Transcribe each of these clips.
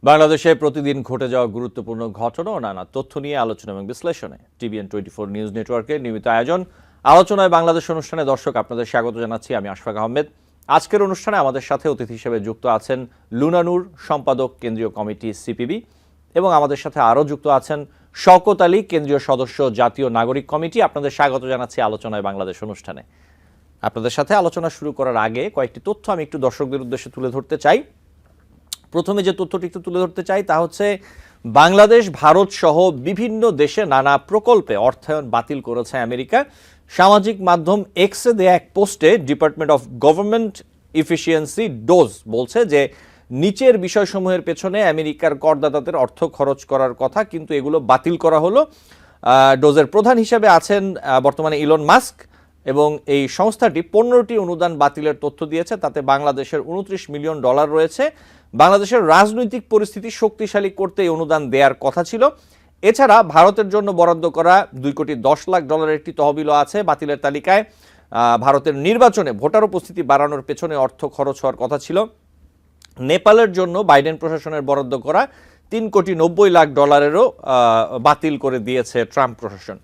বাংলাদেশে প্রতিদিন ঘটে যাওয়া গুরুত্বপূর্ণ ঘটনা ও নানা তথ্য নিয়ে আলোচনা এবং বিশ্লেষণে টিভিএন 24 নিউজ নেটওয়ার্কের নিয়মিত আয়োজন আলোচনায় বাংলাদেশ অনুষ্ঠানে দর্শক আপনাদের স্বাগত জানাচ্ছি। আমি আশফাক আহমেদ। আজকের অনুষ্ঠানে আমাদের সাথে অতিথি হিসেবে যুক্ত আছেন লুনা নূর, সম্পাদক কেন্দ্রীয় কমিটি সিপিবি, এবং আমাদের সাথে আরও যুক্ত আছেন শওকত আলী, কেন্দ্রীয় সদস্য জাতীয় নাগরিক কমিটি। আপনাদের স্বাগত জানাচ্ছি আলোচনায় বাংলাদেশ অনুষ্ঠানে। আপনাদের সাথে আলোচনা শুরু করার আগে কয়েকটি তথ্য আমি একটু দর্শকদের উদ্দেশ্যে তুলে ধরতে চাই। প্রথমে যে তথ্যটি একটু তুলে ধরতে চাই তা হচ্ছে বাংলাদেশ, ভারত সহ বিভিন্ন দেশে নানা প্রকল্পে অর্থায়ন বাতিল করেছে আমেরিকা। সামাজিক মাধ্যম এক্সে দেয়া এক পোস্টে department of government efficiency dose বলছে যে নিচের বিষয়সমূহের পেছনে আমেরিকার করদাতাদের অর্থ খরচ করার কথা, কিন্তু এগুলো বাতিল করা হলো। ডোজের প্রধান হিসেবে আছেন বর্তমানে ইলন মাস্ক, এবং এই সংস্থাটি 15টি অনুদান বাতিলের তথ্য দিয়েছে। তাতে বাংলাদেশের $29 মিলিয়ন রয়েছে। বাংলাদেশের রাজনৈতিক পরিস্থিতি শক্তিশালী করতে এই অনুদান দেওয়ার কথা ছিল। এছাড়া ভারতের জন্য বরাদ্দ করা $2,10,00,000 একটি তহবিলও আছে বাতিলের তালিকায়। ভারতের নির্বাচনে ভোটার উপস্থিতি বাড়ানোর পেছনে অর্থ খরচ হওয়ার কথা ছিল। নেপালের জন্য বাইডেন প্রশাসনের বরাদ্দ করা $3,90,00,000 বাতিল করে দিয়েছে ট্রাম্প প্রশাসন।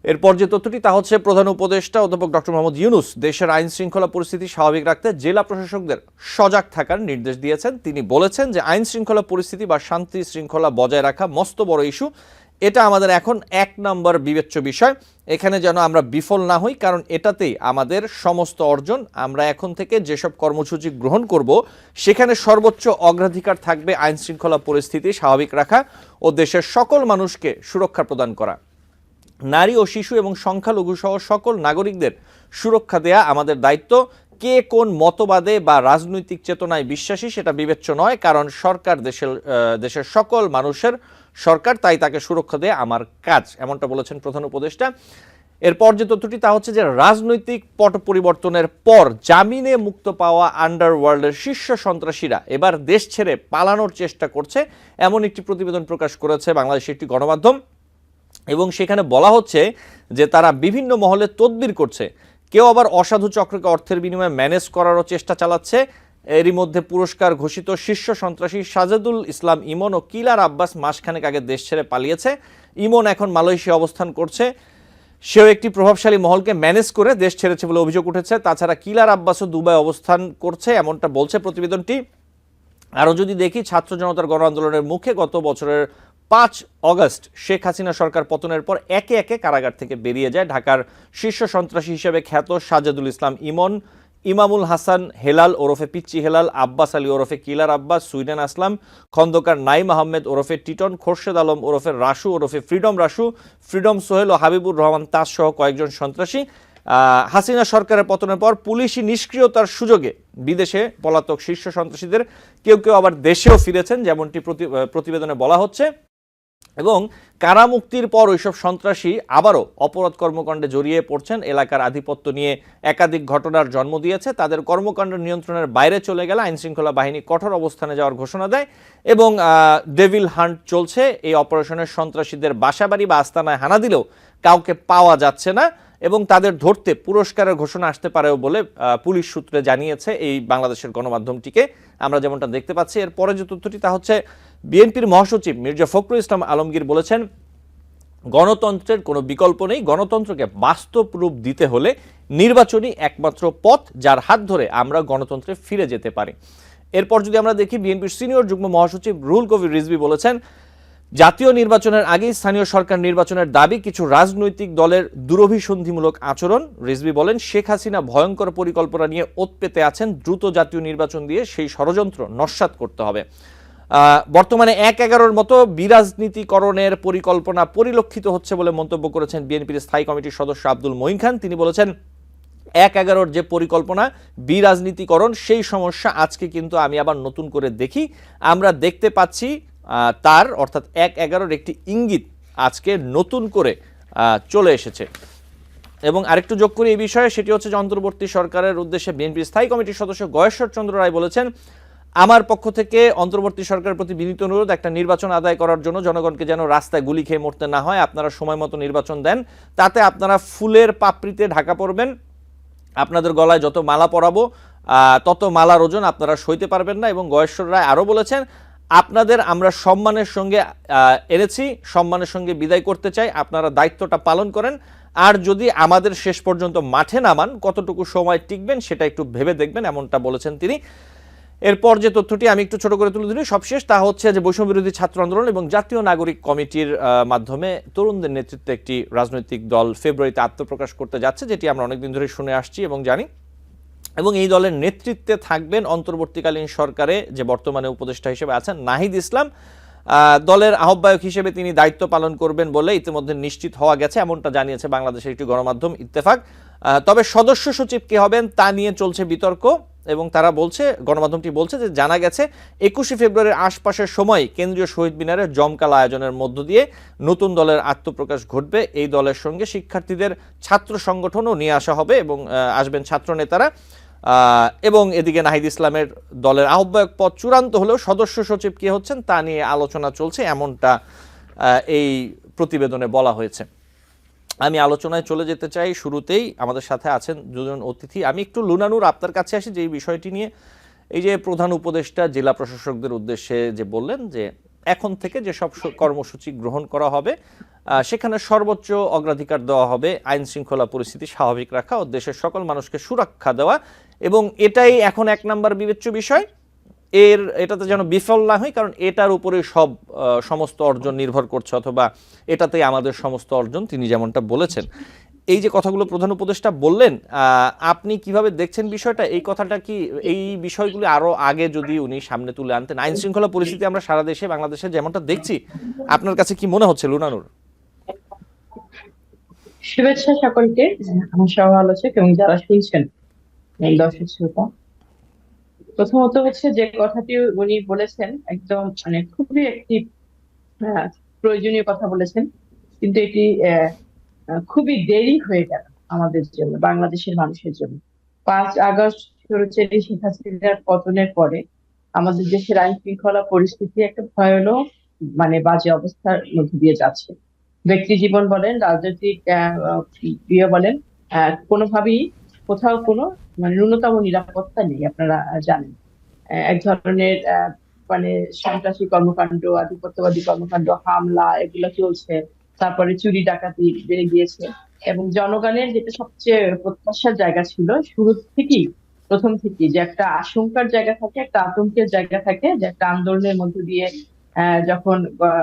এরপর যে তথ্যটি তা হচ্ছে প্রধান উপদেষ্টা অধ্যাপক ডক্টর মোহাম্মদ ইউনূস দেশের আইন শৃঙ্খলা পরিস্থিতি স্বাভাবিক রাখতে জেলা প্রশাসকদের সজাগ থাকার নির্দেশ দিয়েছেন। তিনি বলেছেন যে আইন শৃঙ্খলা পরিস্থিতি বা শান্তি শৃঙ্খলা বজায় রাখা মস্ত বড় ইস্যু, এটা আমাদের এখন 1 নম্বর বিবেচ্য বিষয়। এখানে যেন আমরা বিফল না হই, কারণ এটাতেই আমাদের সমস্ত অর্জন। আমরা এখন থেকে যেসব কর্মসূচি গ্রহণ করব সেখানে সর্বোচ্চ অগ্রাধিকার থাকবে আইন শৃঙ্খলা পরিস্থিতি স্বাভাবিক রাখা ও দেশের সকল মানুষকে সুরক্ষা প্রদান করা। নারী ও শিশু এবং সংখ্যালঘু সহ সকল নাগরিকদের সুরক্ষা দেয়া আমাদের দায়িত্ব। কে কোন মতবাদে বা রাজনৈতিক চেতনায় বিশ্বাসী সেটা বিবেচ্য নয়, কারণ সরকার দেশের সকল মানুষের সরকার, তাই তাকে সুরক্ষা দেয়া আমার কাজ, এমনটা বলেছেন প্রধান উপদেষ্টা। এরপর যে তথ্যটি তা হচ্ছে যে রাজনৈতিক পট পরিবর্তনের পর জামিনে মুক্ত পাওয়া আন্ডারওয়ার্ল্ডের শীর্ষ সন্ত্রাসীরা এবার দেশ ছেড়ে পালানোর চেষ্টা করছে, এমন একটি প্রতিবেদন প্রকাশ করেছে বাংলাদেশের একটি গণমাধ্যম। এবং সেখানে বলা হচ্ছে যে তারা বিভিন্ন মহলে তদবির করছে। কেউ আবার অসাধু চক্রকে অর্থের বিনিময়ে ম্যানেজ করারও চেষ্টা চালাচ্ছে। এরই মধ্যে পুরস্কার ঘোষিত শীর্ষ সন্ত্রাসী সাজেদুল ইসলাম ইমন ও কিলার আব্বাস মাসখানেক আগে দেশ ছেড়ে পালিয়েছে। ইমন এখন মালয়েশিয়া অবস্থান করছে। সেও একটি প্রভাবশালী মহলকে ম্যানেজ করে দেশ ছেড়েছে বলে অভিযোগ উঠেছে। তাছাড়া কিলার আব্বাসও দুবাই অবস্থান করছে, এমনটা বলছে প্রতিবেদনটি। আরও যদি দেখি, ছাত্র জনতার গণ আন্দোলনের মুখে গত বছরের 5 অগস্ট শেখ হাসিনা সরকার পতনের পর একে একে কারাগার থেকে বেরিয়ে যায় ঢাকার শীর্ষ সন্ত্রাসী হিসেবে খ্যাত সাজেদুল ইসলাম ইমন, ইমামুল হাসান হেলাল ওরফে পিচ্চি হেলাল, আব্বাস আলী ওরফে কিলার আব্বাস, সুইডেন আসলাম, খন্দকার নাইম আহমেদ ওরফে টিটন, খোরশেদ আলম ওরফে রাসু ওরফে ফ্রিডম রাসু, ফ্রিডম সোহেল ও হাবিবুর রহমান তাজ সহ কয়েকজন সন্ত্রাসী হাসিনা সরকারের পতনের পর পুলিশি নিষ্ক্রিয়তার সুযোগে বিদেশে পলাতক শীর্ষ সন্ত্রাসীদের কেউ কেউ আবার দেশেও ফিরেছেন, যেমনটি প্রতিবেদনে বলা হচ্ছে। এবং কারামুক্তির পর ওইসব সন্ত্রাসী আবারও অপরাধ কর্মকাণ্ডে জড়িয়ে পড়ছেন। এলাকার আধিপত্য নিয়ে একাধিক ঘটনার জন্ম দিয়েছে। তাদের কর্মকাণ্ড নিয়ন্ত্রণের বাইরে চলে গেলে আইনশৃঙ্খলা বাহিনী কঠোর অবস্থানে যাওয়ার ঘোষণা দেয় এবং ডেভিল হান্ট চলছে। এই অপারেশনের সন্ত্রাসীদের বাসাবাড়ি বা আস্তানায় হানা দিলেও কাউকে পাওয়া যাচ্ছে না এবং তাদের ধরতে পুরস্কারের ঘোষণা আসতে পারেও বলে পুলিশ সূত্রে জানিয়েছে এই বাংলাদেশের গণমাধ্যমটিকে আমরা যেমনটা দেখতে পাচ্ছি। এরপরে যে তথ্যটি তা হচ্ছে বিএনপির মহাসচিব মির্জা ফখরুল ইসলাম আলমগীর বলেছেন, গণতন্ত্রের কোনো বিকল্প নেই। গণতন্ত্রকে বাস্তব রূপ দিতে হলে নির্বাচনই একমাত্র পথ, যার হাত ধরে আমরা গণতন্ত্রে ফিরে যেতে পারি। এরপর যদি আমরা দেখি, বিএনপির সিনিয়র যুগ্ম মহাসচিব রুহুল কবির রিজভী বলেছেন, জাতীয় নির্বাচনের আগেই স্থানীয় সরকার নির্বাচনের দাবি কিছু রাজনৈতিক দলের দুরভিসন্ধিমূলক আচরণ। রিজভী বলেন, শেখ হাসিনা ভয়ঙ্কর পরিকল্পনা নিয়ে ওৎ পেতে আছেন। দ্রুত জাতীয় নির্বাচন দিয়ে সেই ষড়যন্ত্র নস্যাৎ করতে হবে। বর্তমানে 1-11-র মতো বিরাজনীতিকরণের পরিকল্পনা পরিলক্ষিত হচ্ছে বলে মন্তব্য করেছেন বিএনপির স্থায়ী কমিটির সদস্য আব্দুল মঈন খান। তিনি বলেছেন, 1-11-র যে পরিকল্পনা বিরাজনীতিকরণ, সেই সমস্যা আজকে কিন্তু আমি আবার নতুন করে দেখি। আমরা দেখতে পাচ্ছি তার অর্থাৎ 1-11-র একটি ইঙ্গিত আজকে নতুন করে চলে এসেছে। এবং আরেকটু যোগ করি এই বিষয়ে, সেটি হচ্ছে যে অন্তর্বর্তী সরকারের উদ্দেশ্যে বিএনপির স্থায়ী কমিটির সদস্য গয়েশ্বর চন্দ্র রায় বলেছেন, আমার পক্ষ থেকে অন্তর্বর্তী সরকারের প্রতি বিনীত অনুরোধ, একটা নির্বাচন আদায় করার জন্য জনগণকে যেন রাস্তায় গুলি খেয়ে মরতে না হয়। আপনারা সময় মতো নির্বাচন দেন, তাতে আপনারা ফুলের পাপড়িতে ঢাকা পড়বেন। আপনাদের গলায় যত মালা পরাবো তত মালার ওজন আপনারা সইতে পারবেন না। এবং গয়েশ্বর রায় আরও বলেছেন, আপনাদের আমরা সম্মানের সঙ্গে এনেছি, সম্মানের সঙ্গে বিদায় করতে চাই, আপনারা দায়িত্বটা পালন করেন। আর যদি আমাদের শেষ পর্যন্ত মাঠে নামান, কতটুকু সময় টিকবেন সেটা একটু ভেবে দেখবেন, এমনটা বলেছেন তিনি। এরপর যে তথ্যটি আমি একটু ছোট করে তুলে ধরি সবশেষ, তা হচ্ছে যে বৈষম্য বিরোধী ছাত্র আন্দোলন এবং জাতীয় নাগরিক কমিটির মাধ্যমে তরুণদের নেতৃত্বে একটি রাজনৈতিক দল ফেব্রুয়ারিতে আত্মপ্রকাশ করতে যাচ্ছে, যেটি আমরা অনেকদিন ধরে শুনে আসছি এবং জানি। এবং এই দলের নেতৃত্বে থাকবেন অন্তর্বর্তীকালীন সরকারে যে বর্তমানে উপদেষ্টা হিসেবে আছেন নাহিদ ইসলাম। দলের আহ্বায়ক হিসেবে তিনি দায়িত্ব পালন করবেন বলে ইতিমধ্যে নিশ্চিত হওয়া গেছে, এমনটা জানিয়েছে বাংলাদেশের একটি গণমাধ্যম ইত্তেফাক। তবে সদস্য সচিব কে হবেন তা নিয়ে চলছে বিতর্ক এবং তারা বলছে, গণমাধ্যমটি বলছে যে জানা গেছে 21শে ফেব্রুয়ারির আশপাশের সময় কেন্দ্রীয় শহীদ মিনারে জমকালো আয়োজনের মধ্য দিয়ে নতুন দলের আত্মপ্রকাশ ঘটবে। এই দলের সঙ্গে শিক্ষার্থীদের ছাত্র সংগঠনও নিয়ে আসা হবে এবং আসবেন ছাত্র নেতারা। এবং এদিকে নাহিদ ইসলামের দলের আহ্বায়ক পদ চূড়ান্ত হলেও সদস্য সচিব কে হচ্ছেন তা নিয়ে আলোচনা চলছে, এমনটা এই প্রতিবেদনে বলা হয়েছে। আমি আলোচনায় চলে যেতে চাই। শুরুতেই আমাদের সাথে আছেন দুজন অতিথি। আমি একটু লুনানুর আপনার কাছে আসি যে এই বিষয়টি নিয়ে, এই যে প্রধান উপদেষ্টা জেলা প্রশাসকদের উদ্দেশ্যে যে বললেন যে এখন থেকে যে সব কর্মসূচি গ্রহণ করা হবে সেখানে সর্বোচ্চ অগ্রাধিকার দেওয়া হবে আইন শৃঙ্খলা পরিস্থিতি স্বাভাবিক রাখা ও দেশের সকল মানুষকে সুরক্ষা দেওয়া, এবং এটাই এখন এক নাম্বার বিবেচ্য বিষয়। এটাতে যেন বিফল না হয়, কারণ এটার উপরে সমস্ত অর্জন নির্ভর করছে, অথবা এটাতেই আমাদের সমস্ত অর্জন, তিনি যেমনটা বলেছেন। এই যে কথাগুলো প্রধান উপদেষ্টা বললেন, আপনি কিভাবে দেখছেন বিষয়টা? এই কথাটা কি, এই বিষয়গুলো আরো আগে যদি উনি সামনে তুলে আনতেন, আইন শৃঙ্খলা পরিস্থিতি আমরা সারা দেশে বাংলাদেশে যেমনটা দেখছি, আপনার কাছে কি মনে হচ্ছে লুনানুর? শুভেচ্ছা সকলকে, আমার সহ আলোচক এবং যারা শুনছেন দর্শক শ্রোতা। প্রথমত হচ্ছে যে কথাটি উনি বলেছেন একদম মানে খুবই একটি প্রয়োজনীয় কথা বলেছেন, কিন্তু এটি খুবই দেরি হয়ে গেল আমাদের জন্য, বাংলাদেশের মানুষের জন্য। 5 আগস্ট স্বৈরাচারী শেখ হাসিনার পতনের পরে আমাদের দেশের আইন শৃঙ্খলা পরিস্থিতি একটা ভয়ানক মানে বাজে অবস্থার মধ্যে দিয়ে যাচ্ছে। ব্যক্তি জীবন বলেন, রাজনৈতিক ইয়ে বলেন, কোনোভাবেই কোথাও কোনো মানে ন্যূনতম নিরাপত্তা নেই। আপনারা জানেন এক ধরনের মানে সন্ত্রাসী কর্মকাণ্ড, আধিপত্যবাদী কর্মকাণ্ড, হামলা এগুলো চলছে। তারপরে চুরি ডাকাতি বেড়ে গিয়েছে এবং জনগণের যেটা সবচেয়ে প্রত্যাশার জায়গা ছিল শুরু থেকেই, প্রথম থেকেই, যে একটা আশঙ্কার জায়গা থাকে, একটা আতঙ্কের জায়গা থাকে, যে একটা আন্দোলনের মধ্য দিয়ে যখন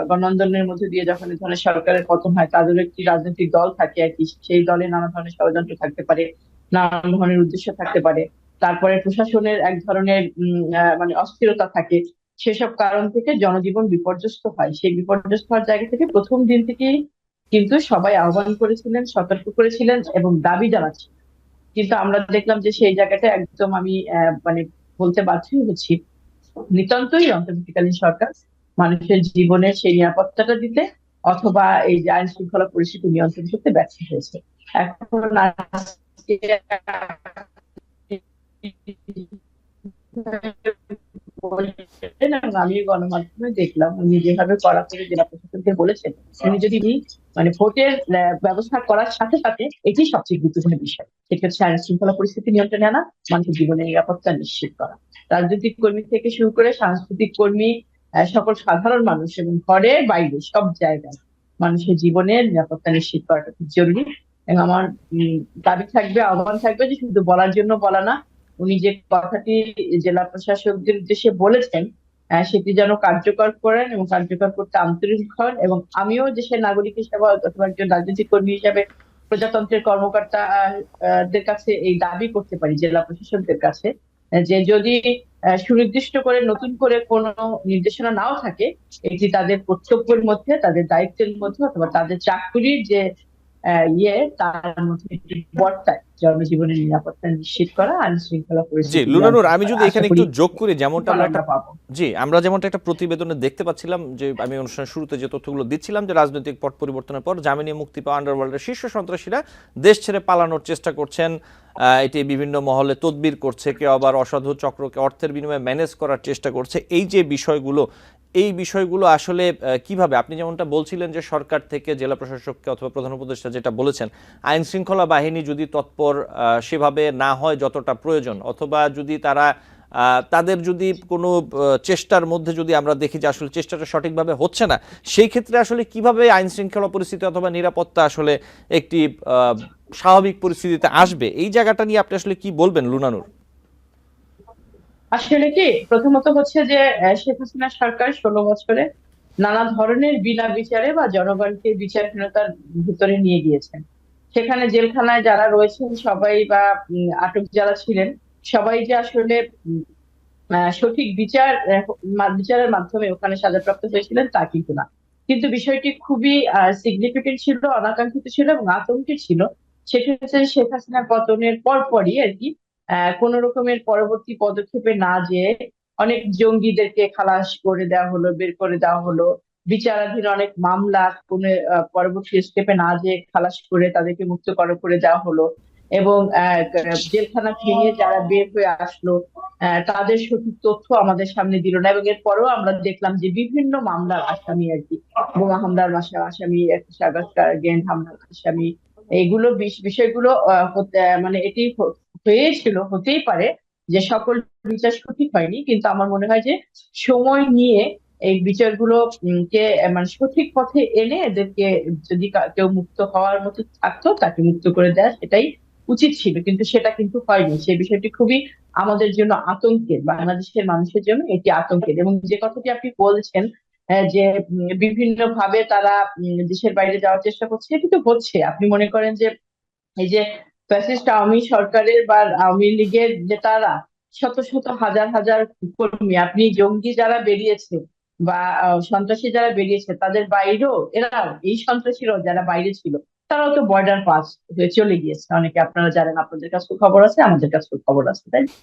গণ আন্দোলনের মধ্যে দিয়ে যখন এই ধরনের সরকারের পতন হয়, তাদের একটি রাজনৈতিক দল থাকে আর কি, সেই দলে নানা ধরনের ষড়যন্ত্র থাকতে পারে, নানান ধরনের উদ্দেশ্য থাকতে পারে। তারপরে প্রশাসনের এক ধরনের মানে অস্থিরতা থাকে। সেসব কারণ থেকে জনজীবন বিপর্যস্ত হয়। সেই বিপর্যস্ত হওয়ার জায়গা থেকে প্রথম দিন থেকেই কিন্তু সবাই আহ্বান করেছিলেন, সতর্ক করেছিলেন এবং দাবি জানাচ্ছিলেন। কিন্তু আমরা দেখলাম যে সেই জায়গাটা একদম আমি মানে বলতে বাধ্য হচ্ছি, নিতান্তই অন্তর্বর্তীকালীন সরকার মানুষের জীবনের সেই নিরাপত্তাটা দিতে অথবা এই যে আইন শৃঙ্খলা পরিস্থিতি নিয়ন্ত্রণ করতে ব্যর্থ হয়েছে। এখন আজকে আমি গণমাধ্যমে দেখলাম উনি যেভাবে কড়াকড়ি জেলা প্রশাসনকে বলেছেন, উনি যদি মানে ভোটের ব্যবস্থা করার সাথে সাথে এটি সবচেয়ে গুরুত্বপূর্ণ বিষয়, সেটা হচ্ছে আইন শৃঙ্খলা পরিস্থিতি নিয়ন্ত্রণে আনা, মানুষের জীবনের নিরাপত্তা নিশ্চিত করা। রাজনৈতিক কর্মী থেকে শুরু করে সাংস্কৃতিক কর্মী, সকল সাধারণ মানুষ এবং ঘরে বাইরে সব জায়গায় মানুষের জীবনের নিরাপত্তা নিশ্চিত করাটা খুব জরুরি। এবং আমার দাবি থাকবে, আহ্বান থাকবে যে শুধু বলার জন্য বলা না, উনি যে কথাটি জেলা প্রশাসকদের উদ্দেশ্যে বলেছেন সেটি যেন কার্যকর করেন এবং কার্যকর করতে আন্তরিক হন। এবং আমিও দেশের নাগরিক হিসেবে অথবা একজন রাজনৈতিক কর্মী হিসেবে প্রজাতন্ত্রের কর্মকর্তা দের কাছে এই দাবি করতে পারি, জেলা প্রশাসকদের কাছে, যে যদি সুনির্দিষ্ট করে নতুন করে কোনো নির্দেশনা নাও থাকে, এটি তাদের কর্তব্যের মধ্যে, তাদের দায়িত্বের মধ্যে অথবা তাদের চাকরির যে তার মধ্যে বর্তায় জনজীবনের নিরাপত্তা নিশ্চিত করা, আইন শৃঙ্খলা জি পরিস্থিতি লুনানুর, আমি যদি এখানে একটু যোগ করি, যেমনটা আমরা একটা পাবো। আমরা যেমনটা একটা প্রতিবেদনে দেখতে পাচ্ছিলাম, যে আমি অনুষ্ঠানের শুরুতে যে তথ্যগুলো দিচ্ছিলাম, যে রাজনৈতিক পট পরিবর্তনের পর জামিনে মুক্তি পাওয়া আন্ডারওয়ার্ল্ডের শীর্ষ সন্ত্রাসীরা দেশ ছেড়ে পালানোর চেষ্টা করছেন। এটি বিভিন্ন মহলে তদবির করছে, কেউ আবার অসাধু চক্রকে অর্থের বিনিময়ে ম্যানেজ করার চেষ্টা করছে। এই যে বিষয়গুলো, এই বিষয়গুলো আসলে কিভাবে, আপনি যেমনটা বলছিলেন যে সরকার থেকে জেলা প্রশাসককে অথবা প্রধান উপদেষ্টা যেটা বলেছেন, আইন শৃঙ্খলা বাহিনী যদি তৎপর সেভাবে না হয় যতটা প্রয়োজন, অথবা যদি তারা তাদের যদি কোনো চেষ্টার মধ্যে যদি আমরা দেখি যে আসলে চেষ্টাটা সঠিকভাবে হচ্ছে না, সেই ক্ষেত্রে আসলে কিভাবে আইন শৃঙ্খলা পরিস্থিতি অথবা নিরাপত্তা আসলে একটি স্বাভাবিক পরিস্থিতিতে আসবে, এই জায়গাটা নিয়ে আপনি আসলে কি বলবেন লুনানুর? আসলে কি, প্রথমত হচ্ছে যে শেখ হাসিনা সরকার 16 বছরে নানা ধরনের বিনা বিচারে বা জনগণকে বিচারহীনতার ভিতরে নিয়ে গিয়েছেন। সেখানে জেলখানায় যারা রয়েছেন সবাই বা আটক যারা ছিলেন সবাই যে আসলে সঠিক বিচারের মাধ্যমে ওখানে সাজাপ্রাপ্ত হয়েছিলেন তা কিন্তু না। কিন্তু বিষয়টি খুবই সিগনিফিকেন্ট ছিল, অনাকাঙ্ক্ষিত ছিল এবং আতঙ্কের ছিল। সেটা হচ্ছে শেখ হাসিনার পতনের পরপরই আর কি কোন রকমের পরবর্তী পদক্ষেপে না যেয়ে অনেক জঙ্গিদেরকে খালাস করে দেওয়া হলো, বের করে দেওয়া হলো। বিচারাধীন অনেক মামলা কোনো পরবর্তী স্টেপে না যেয়ে খালাস করে তাদেরকে মুক্ত করে দেওয়া হলো। এবং জেলখানা ভেঙে যারা বের হয়ে আসলো তাদের সঠিক তথ্য আমাদের সামনে দিল না। এবং এরপরেও আমরা দেখলাম যে বিভিন্ন মামলার আসামি আর কি, বোমা হামলার আসামি, 21 আগস্ট গ্রেনেড হামলার আসামি, এইগুলো বিষয়গুলো মানে এটি হয়েছিল, হতেই পারে যে সকল বিচার সঠিক হয়নি, কিন্তু আমার মনে হয় যে সময় নিয়ে এই বিচারগুলো কে মানে সঠিক পথে এনে এদেরকে যদি কেউ মুক্ত হওয়ার মতো থাকতো তাকে মুক্ত করে দেওয়া সেটাই উচিত ছিল, কিন্তু সেটা কিন্তু হয়নি। সেই বিষয়টি খুবই আমাদের জন্য আতঙ্কের, বাংলাদেশের মানুষের জন্য এটি আতঙ্কের। এবং যে কথাটি আপনি বলছেন যে বিভিন্ন ভাবে তারা দেশের বাইরে যাওয়ার চেষ্টা করছে, এটি তো হচ্ছে। আপনি মনে করেন যে এই যে ফ্যাসিস্ট আওয়ামী সরকারের বা আওয়ামী লীগের নেতারা শত শত হাজার হাজার কর্মী, আপনি জঙ্গি যারা বেরিয়েছে বা সন্ত্রাসী যারা বেরিয়েছে তাদের বাইরেও এরা, এই সন্ত্রাসীরাও যারা বাইরে ছিল তারাও তো বর্ডার পাস হয়ে চলে গিয়েছে। অনেকে আপনারা জানেন, আপনাদের কাছে খবর আছে, আমাদের কাছে খবর আছে, তাই না?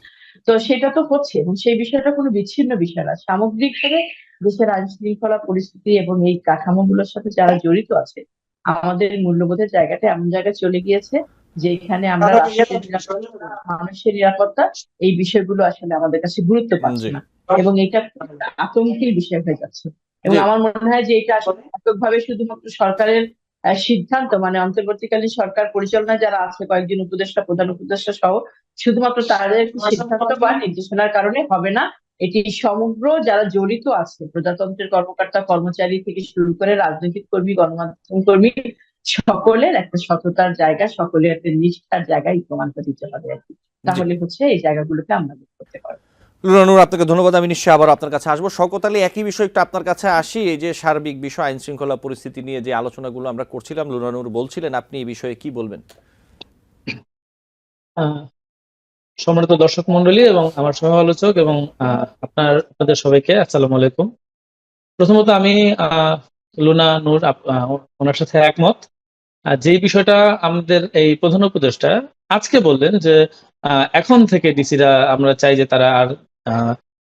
তো সেটা তো হচ্ছে, এবং সেই বিষয়টা কোনো বিচ্ছিন্ন বিষয় না। সামগ্রিকভাবে দেশের আইন শৃঙ্খলা পরিস্থিতি এবং এই কাঠামোগুলোর সাথে যারা জড়িত আছে, আমাদের মূল্যবোধের জায়গাটা এমন জায়গায় চলে গিয়েছে যেখানে আমরা রাষ্ট্রের নিরাপত্তা, মানুষের নিরাপত্তা, এই বিষয়গুলো আসলে আমাদের কাছে গুরুত্ব পাচ্ছে জি না। এবং এটা একটা আতঙ্কের বিষয় হয়ে যাচ্ছে। এবং জি আমার মনে হয় যে এটা আসলে এককভাবে শুধুমাত্র সরকারের সিদ্ধান্ত, মানে অন্তর্বর্তীকালীন সরকার পরিচালনায় যারা আছে, কয়েকজন উপদেষ্টা, প্রধান উপদেষ্টা সহ, শুধুমাত্র তাদের সিদ্ধান্ত বা নির্দেশনার কারণে হবে না। এটি সমগ্র যারা জড়িত আছে, প্রজাতন্ত্রের কর্মকর্তা কর্মচারী থেকে শুরু করে রাজনৈতিক কর্মী, গণমাধ্যম কর্মী, সকলের একটা সততার জায়গা, সকলের একটা নিষ্ঠার জায়গায় প্রমাণটা দিতে হবে আর কি। জি তাহলে হচ্ছে এই জায়গাগুলোকে আমরা বের করতে পারবো। লুনানুর, আপনাকে ধন্যবাদ। আমি নিশ্চয়ই আবার আপনার কাছে আসবো। শওকত আলী, একই বিষয় একটু আপনার কাছে আসি। এই যে সার্বিক বিষয় আইন শৃঙ্খলা পরিস্থিতি নিয়ে যে আলোচনাগুলো আমরা করছিলাম, লুনানুর বলছিলেন, আপনি এই বিষয়ে কি বলবেন? আহ, সম্মানিত দর্শক মন্ডলী এবং আমার সহ আলোচক এবং আপনাদের সবাইকে আসসালামু আলাইকুম। প্রথমত আমি লুনা নূর ওনার সাথে একমত। যেই বিষয়টা আমাদের এই প্রধান উপদেষ্টা আজকে বললেন যে এখন থেকে ডিসিরা আমরা চাই যে তারা আর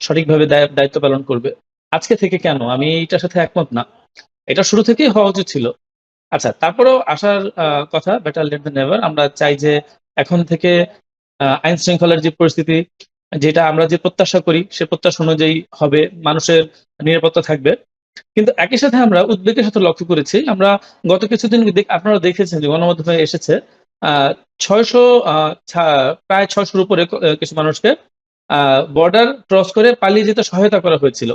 সঠিকভাবে দায়িত্ব পালন করবে। আজকে থেকে কেন? আমি এটার সাথে একমত না। এটা শুরু থেকেই হওয়া উচিত ছিল। আচ্ছা, তারপরেও আসার কথা, বেটার লেট দ্যান নেভার। আমরা চাই যে এখন থেকে আইন শৃঙ্খলার যে পরিস্থিতি, যেটা আমরা যে প্রত্যাশা করি সে প্রত্যাশা অনুযায়ী হবে, মানুষের নিরাপত্তা থাকবে। কিন্তু একই সাথে আমরা উদ্বেগের সাথে লক্ষ্য করেছি, আমরা গত কিছুদিন আপনারা দেখেছেন যে গণমাধ্যমে এসেছে 600 প্রায় 600-র উপরে কিছু মানুষকে বর্ডার ক্রস করে পালিয়ে যেতে সহায়তা করা হয়েছিল।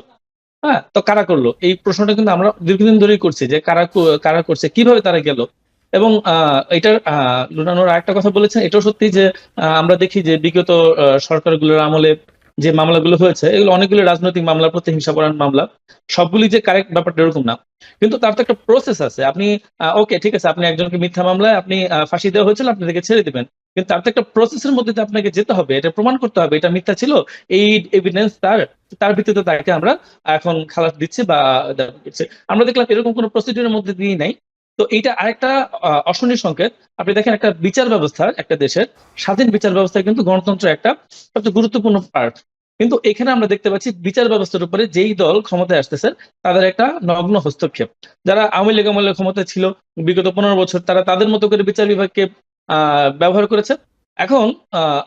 হ্যাঁ, তো কারা করলো এই প্রশ্নটা কিন্তু আমরা দীর্ঘদিন ধরেই করছি যে কারা করছে, কিভাবে তারা গেল। এবং এটার লুনানোর আরেকটা কথা বলেছেন, এটাও সত্যি যে আমরা দেখি যে বিগত সরকারগুলোর আমলে যে মামলাগুলো হয়েছে এগুলো অনেকগুলো রাজনৈতিক মামলা, প্রতিহিংসাপরায়ণ মামলা। সবগুলি যে কারেক্ট ব্যাপারটা এরকম না, কিন্তু তার তো একটা প্রসেস আছে। আপনি ওকে ঠিক আছে, আপনি একজনকে মিথ্যা মামলায় আপনি ফাঁসি দেওয়া হয়েছিল, আপনি তাকে ছেড়ে দিবেন, কিন্তু তার তো একটা প্রসেসের মধ্যে দিয়ে আপনাকে যেতে হবে, এটা প্রমাণ করতে হবে এটা মিথ্যা ছিল, এই এভিডেন্স তার ভিত্তিতে তাকে আমরা এখন খালাস দিচ্ছি বা দিচ্ছি। আমরা দেখলাম এরকম কোনো প্রসিডিউরের মধ্যে দিয়ে নাই। তো এইটা আরেকটা অশনির সংকেত। আপনি দেখেন একটা বিচার ব্যবস্থা, একটা দেশের স্বাধীন বিচার ব্যবস্থা কিন্তু গণতন্ত্রের একটা সবচেয়ে গুরুত্বপূর্ণ পার্ট। কিন্তু এখানে আমরা দেখতে পাচ্ছি বিচার ব্যবস্থার উপরে যেই দল ক্ষমতায় আসতেছে তাদের একটা নগ্ন হস্তক্ষেপ। যারা আওয়ামী লীগ আমলে ক্ষমতায় ছিল বিগত 15 বছর, তারা তাদের মতো করে বিচার বিভাগকে ব্যবহার করেছে। এখন